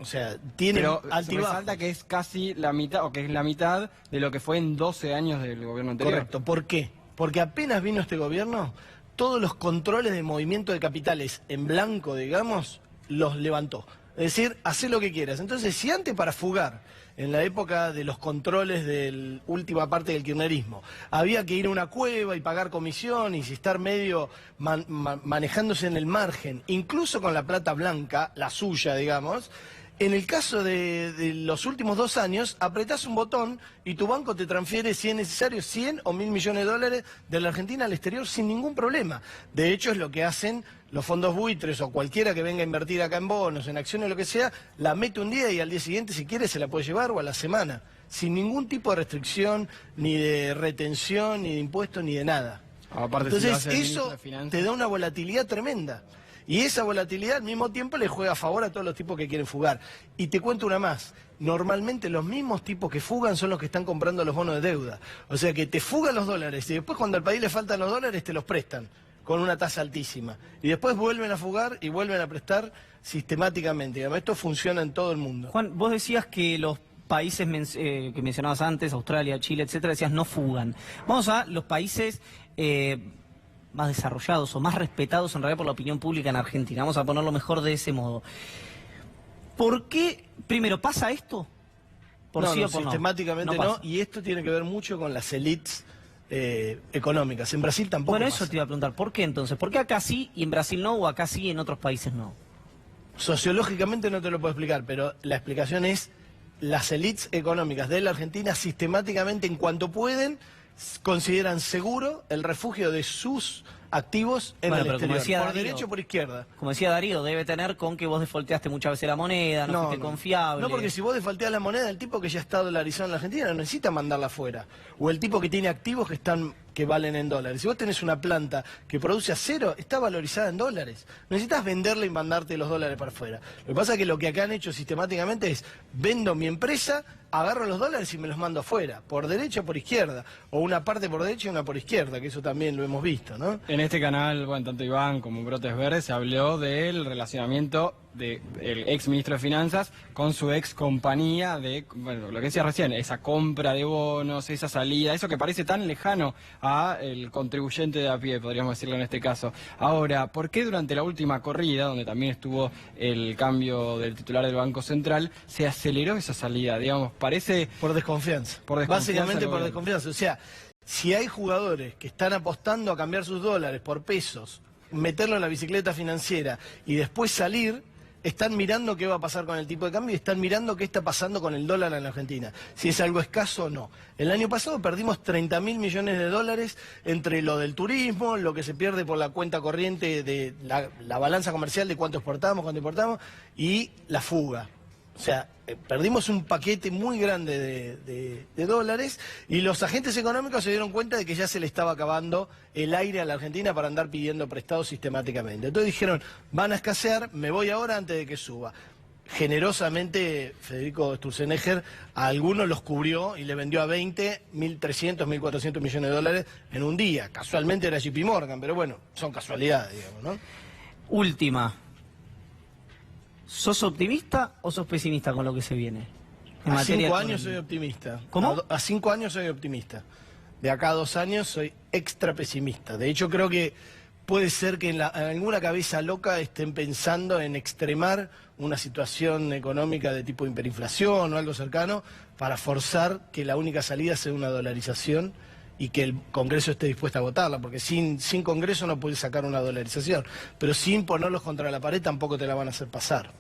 O sea, tiene altibajos. Resalta que es casi la mitad, o que es la mitad de lo que fue en 12 años del gobierno anterior. Correcto. ¿Por qué? Porque apenas vino este gobierno, todos los controles de movimiento de capitales en blanco, digamos, los levantó. Es decir, hacé lo que quieras. Entonces, si antes para fugar, en la época de los controles de la última parte del kirchnerismo, había que ir a una cueva y pagar comisión y estar medio manejándose en el margen, incluso con la plata blanca, la suya, digamos. En el caso de los últimos 2 años, apretás un botón y tu banco te transfiere, si es necesario, 100 o 1.000 millones de dólares de la Argentina al exterior sin ningún problema. De hecho, es lo que hacen los fondos buitres o cualquiera que venga a invertir acá en bonos, en acciones, lo que sea, la mete un día y al día siguiente, si quiere, se la puede llevar, o a la semana, sin ningún tipo de restricción, ni de retención, ni de impuestos, ni de nada. Entonces, eso te da una volatilidad tremenda. Y esa volatilidad al mismo tiempo le juega a favor a todos los tipos que quieren fugar. Y te cuento una más. Normalmente los mismos tipos que fugan son los que están comprando los bonos de deuda. O sea que te fugan los dólares y después cuando al país le faltan los dólares te los prestan con una tasa altísima. Y después vuelven a fugar y vuelven a prestar sistemáticamente. Y además esto funciona en todo el mundo. Juan, vos decías que los países que mencionabas antes, Australia, Chile, etcétera, decías no fugan. Vamos a los países más desarrollados o más respetados en realidad por la opinión pública en Argentina. Vamos a ponerlo mejor de ese modo. ¿Por qué, primero, pasa esto? ¿Por sí o por sistemáticamente no? Y esto tiene que ver mucho con las élites económicas. En Brasil tampoco Bueno, pasa. eso te iba a preguntar. ¿Por qué entonces? ¿Por qué acá sí y en Brasil no, o acá sí y en otros países no? Sociológicamente no te lo puedo explicar, pero la explicación es las élites económicas de la Argentina sistemáticamente, en cuanto pueden, consideran seguro el refugio de sus activos en el exterior, por derecha o por izquierda. Como decía Darío, debe tener con que vos defaulteaste muchas veces la moneda, no fuiste confiable. No, porque si vos defaulteás la moneda, el tipo que ya está dolarizado en la Argentina no necesita mandarla afuera. O el tipo que tiene activos que están que valen en dólares. Si vos tenés una planta que produce acero, está valorizada en dólares. Necesitas venderla y mandarte los dólares para afuera. Lo que pasa es que lo que acá han hecho sistemáticamente es, vendo mi empresa, agarro los dólares y me los mando afuera, por derecha o por izquierda, o una parte por derecha y una por izquierda, que eso también lo hemos visto, ¿no? En este canal, bueno, tanto Iván como Brotes Verdes se habló del relacionamiento del ex ministro de Finanzas con su ex compañía de, bueno, lo que decía recién, esa compra de bonos, esa salida, eso que parece tan lejano a el contribuyente de a pie, podríamos decirlo en este caso. Ahora, ¿por qué durante la última corrida, donde también estuvo el cambio del titular del Banco Central, se aceleró esa salida? Digamos, parece... Por desconfianza. Básicamente por desconfianza. O sea, si hay jugadores que están apostando a cambiar sus dólares por pesos, meterlo en la bicicleta financiera y después salir, están mirando qué va a pasar con el tipo de cambio y están mirando qué está pasando con el dólar en la Argentina. Si es algo escaso o no. El año pasado perdimos 30.000 millones de dólares entre lo del turismo, lo que se pierde por la cuenta corriente de la balanza comercial de cuánto exportamos, cuánto importamos, y la fuga. O sea, perdimos un paquete muy grande de dólares y los agentes económicos se dieron cuenta de que ya se le estaba acabando el aire a la Argentina para andar pidiendo prestados sistemáticamente. Entonces dijeron, van a escasear, me voy ahora antes de que suba. Generosamente Federico Sturzenegger a algunos los cubrió y le vendió a 20, 1.300, 1.400 millones de dólares en un día. Casualmente era JP Morgan, pero bueno, son casualidades, digamos, ¿no? Última. ¿Sos optimista o sos pesimista con lo que se viene? A 5 años soy optimista. ¿Cómo? A 5 años soy optimista. De acá a 2 años soy extra pesimista. De hecho, creo que puede ser que en alguna cabeza loca estén pensando en extremar una situación económica de tipo hiperinflación o algo cercano para forzar que la única salida sea una dolarización y que el Congreso esté dispuesto a votarla, porque sin Congreso no puedes sacar una dolarización, pero sin ponerlos contra la pared tampoco te la van a hacer pasar.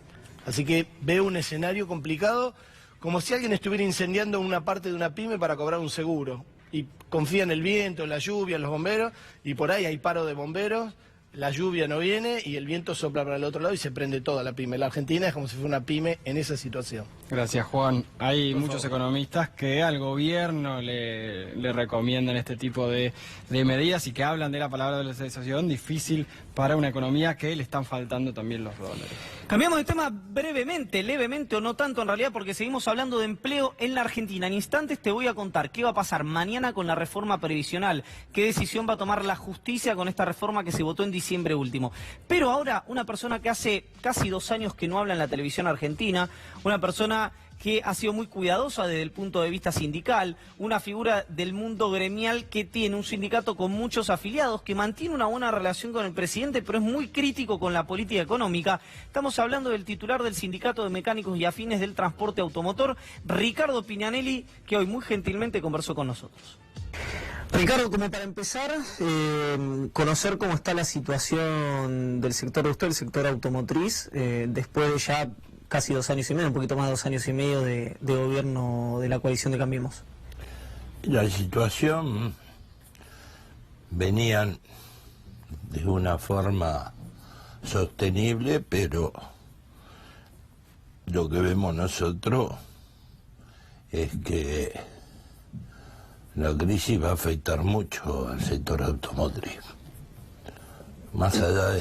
Así que veo un escenario complicado, como si alguien estuviera incendiando una parte de una pyme para cobrar un seguro, y confía en el viento, en la lluvia, en los bomberos, y por ahí hay paro de bomberos, la lluvia no viene y el viento sopla para el otro lado y se prende toda la pyme. La Argentina es como si fuera una pyme en esa situación. Gracias, Juan. Hay muchos economistas que al gobierno le recomiendan este tipo de medidas y que hablan de la palabra dolarización difícil para una economía que le están faltando también los dólares. Cambiamos de tema brevemente, levemente o no tanto en realidad, porque seguimos hablando de empleo en la Argentina. En instantes te voy a contar qué va a pasar mañana con la reforma previsional, qué decisión va a tomar la justicia con esta reforma que se votó en diciembre último. Pero ahora una persona que hace casi 2 años que no habla en la televisión argentina, una persona que ha sido muy cuidadosa desde el punto de vista sindical, una figura del mundo gremial que tiene un sindicato con muchos afiliados, que mantiene una buena relación con el presidente, pero es muy crítico con la política económica. Estamos hablando del titular del Sindicato de Mecánicos y Afines del Transporte Automotor, Ricardo Pignanelli, que hoy muy gentilmente conversó con nosotros. Ricardo, como para empezar, conocer cómo está la situación del sector de usted, el sector automotriz, después de ya casi 2 años y medio, un poquito más de 2 años y medio de gobierno de la coalición de Cambiemos. La situación venían de una forma sostenible, pero lo que vemos nosotros es que la crisis va a afectar mucho al sector automotriz. Más allá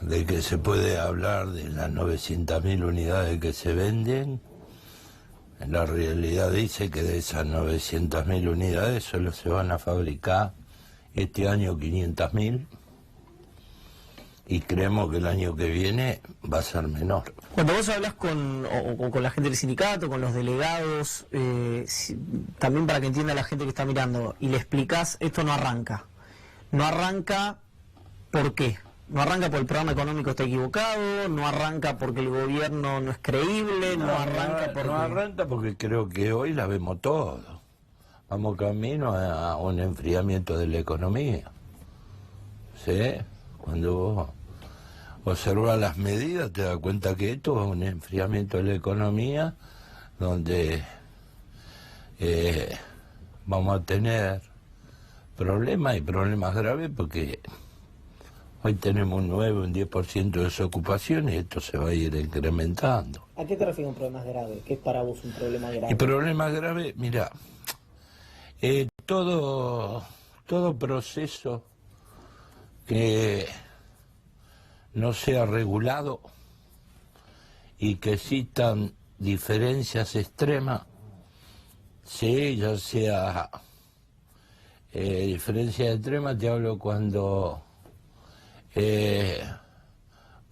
de que se puede hablar de las 900.000 unidades que se venden, la realidad dice que de esas 900.000 unidades solo se van a fabricar este año 500.000 y creemos que el año que viene va a ser menor. Cuando vos hablas con la gente del sindicato, con los delegados, también para que entienda la gente que está mirando, y le explicás, esto no arranca. No arranca, ¿por qué? No arranca porque el programa económico está equivocado, no arranca porque el gobierno no es creíble, no arranca porque... No arranca porque creo que hoy la vemos todo. Vamos camino a un enfriamiento de la economía. ¿Sí? Cuando vos observas las medidas te das cuenta que esto es un enfriamiento de la economía donde vamos a tener problemas y problemas graves porque hoy tenemos un 9, un 10% de desocupación y esto se va a ir incrementando. ¿A qué te refieres con problemas graves? ¿Qué es para vos un problema grave? Y problemas graves, mira, todo proceso que no sea regulado y que existan diferencias extremas, sí, ya sea diferencias extremas, te hablo cuando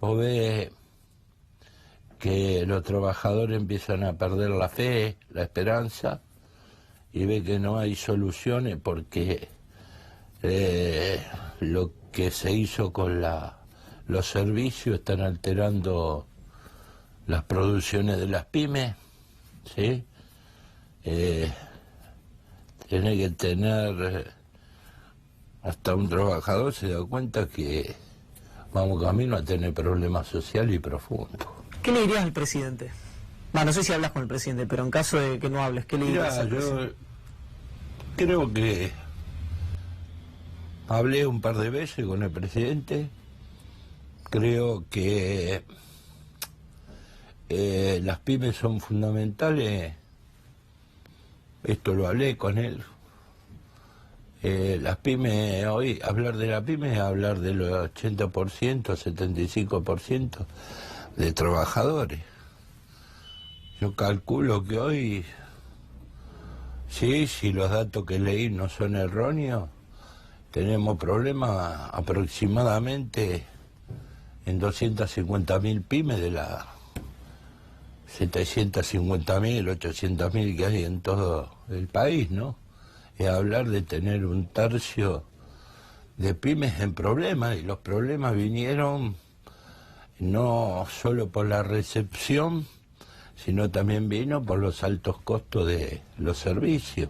vos ves que los trabajadores empiezan a perder la fe, la esperanza, y ve que no hay soluciones porque lo que se hizo con los servicios están alterando las producciones de las pymes, ¿sí? Tiene que tener, hasta un trabajador se da cuenta que vamos camino a tener problemas sociales y profundos. ¿Qué le dirías al presidente? No sé si hablas con el presidente, pero en caso de que no hables, ¿qué le dirías al presidente? Yo creo que hablé un par de veces con el presidente. Creo que las pymes son fundamentales. Esto lo hablé con él. Las pymes, hoy hablar de la pyme es hablar del 80%, 75% de trabajadores. Yo calculo que hoy, sí, si los datos que leí no son erróneos, tenemos problemas aproximadamente en 250.000 pymes de las 750.000, 800.000 que hay en todo el país, ¿no? Es hablar de tener un tercio de pymes en problemas, y los problemas vinieron no solo por la recepción, sino también vino por los altos costos de los servicios,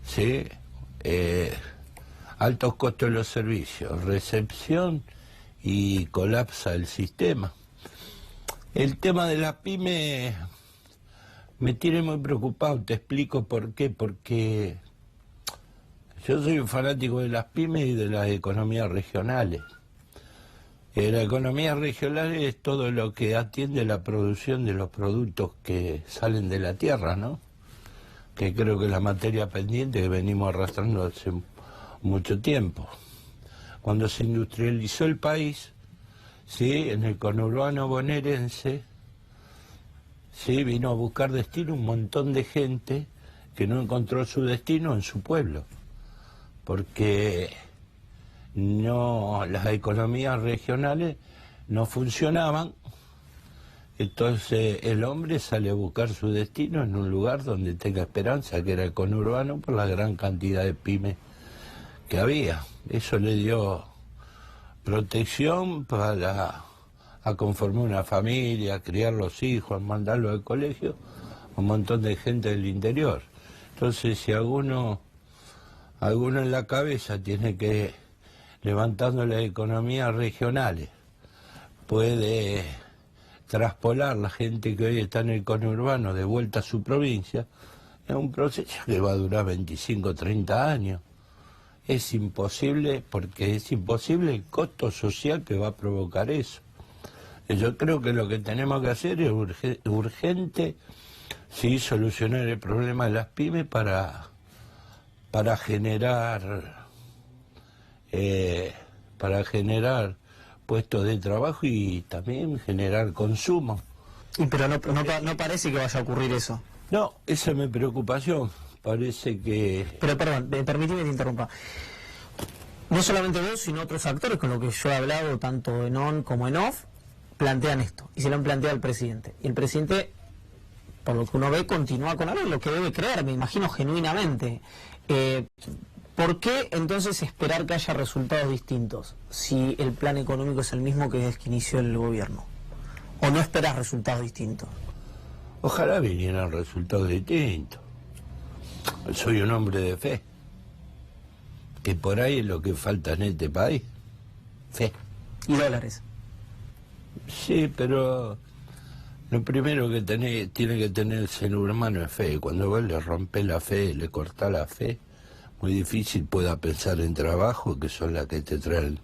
¿sí? Altos costos de los servicios, recepción y colapsa el sistema. El tema de las pymes me tiene muy preocupado, te explico por qué. Porque yo soy un fanático de las pymes y de las economías regionales. La economía regional es todo lo que atiende la producción de los productos que salen de la tierra, ¿no? Que creo que es la materia pendiente que venimos arrastrando hace mucho tiempo. Cuando se industrializó el país, sí, en el conurbano bonaerense, sí, vino a buscar destino un montón de gente que no encontró su destino en su pueblo, porque las economías regionales no funcionaban. Entonces el hombre sale a buscar su destino en un lugar donde tenga esperanza, que era el conurbano, por la gran cantidad de pymes que había. Eso le dio protección para conformar una familia, criar los hijos, mandarlos al colegio, un montón de gente del interior. Entonces, si alguno en la cabeza tiene que, levantando las economías regionales, puede traspolar la gente que hoy está en el conurbano de vuelta a su provincia, es un proceso que va a durar 25, 30 años. Es imposible, porque es imposible el costo social que va a provocar eso. Yo creo que lo que tenemos que hacer es urgente, sí, solucionar el problema de las pymes para generar puestos de trabajo y también generar consumo. Pero no parece que vaya a ocurrir eso. No, esa es mi preocupación. Parece que... Pero perdón, permíteme que te interrumpa. No solamente vos, sino otros actores con los que yo he hablado, tanto en on como en off, plantean esto. Y se lo han planteado al presidente. Y el presidente, por lo que uno ve, continúa con algo, lo que debe creer, me imagino genuinamente. ¿Por qué entonces esperar que haya resultados distintos si el plan económico es el mismo que desde que inició el gobierno? ¿O no esperas resultados distintos? Ojalá vinieran resultados distintos. Soy un hombre de fe, que por ahí es lo que falta en este país, fe. ¿Y dólares? Sí, pero lo primero que tiene que tener el ser humano es fe. Cuando vos le rompés la fe, le cortás la fe, muy difícil pueda pensar en trabajo, que son las que te traen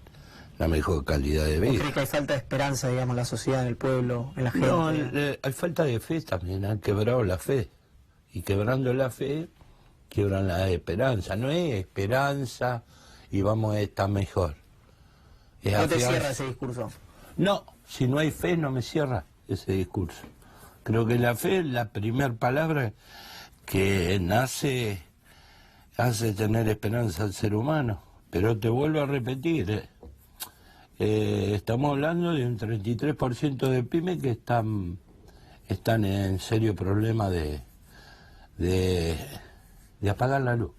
la mejor calidad de vida. ¿Cree que hay falta de esperanza, digamos, en la sociedad, en el pueblo, en la gente? No, hay falta de fe también, han quebrado la fe. Y quebrando la fe, quiebran la esperanza. No es esperanza y vamos a estar mejor. ¿No te cierra ese discurso? No, si no hay fe no me cierra ese discurso. Creo que la fe es la primera palabra que hace tener esperanza al ser humano. Pero te vuelvo a repetir, estamos hablando de un 33% de pymes que están en serio problema de apagar la luz.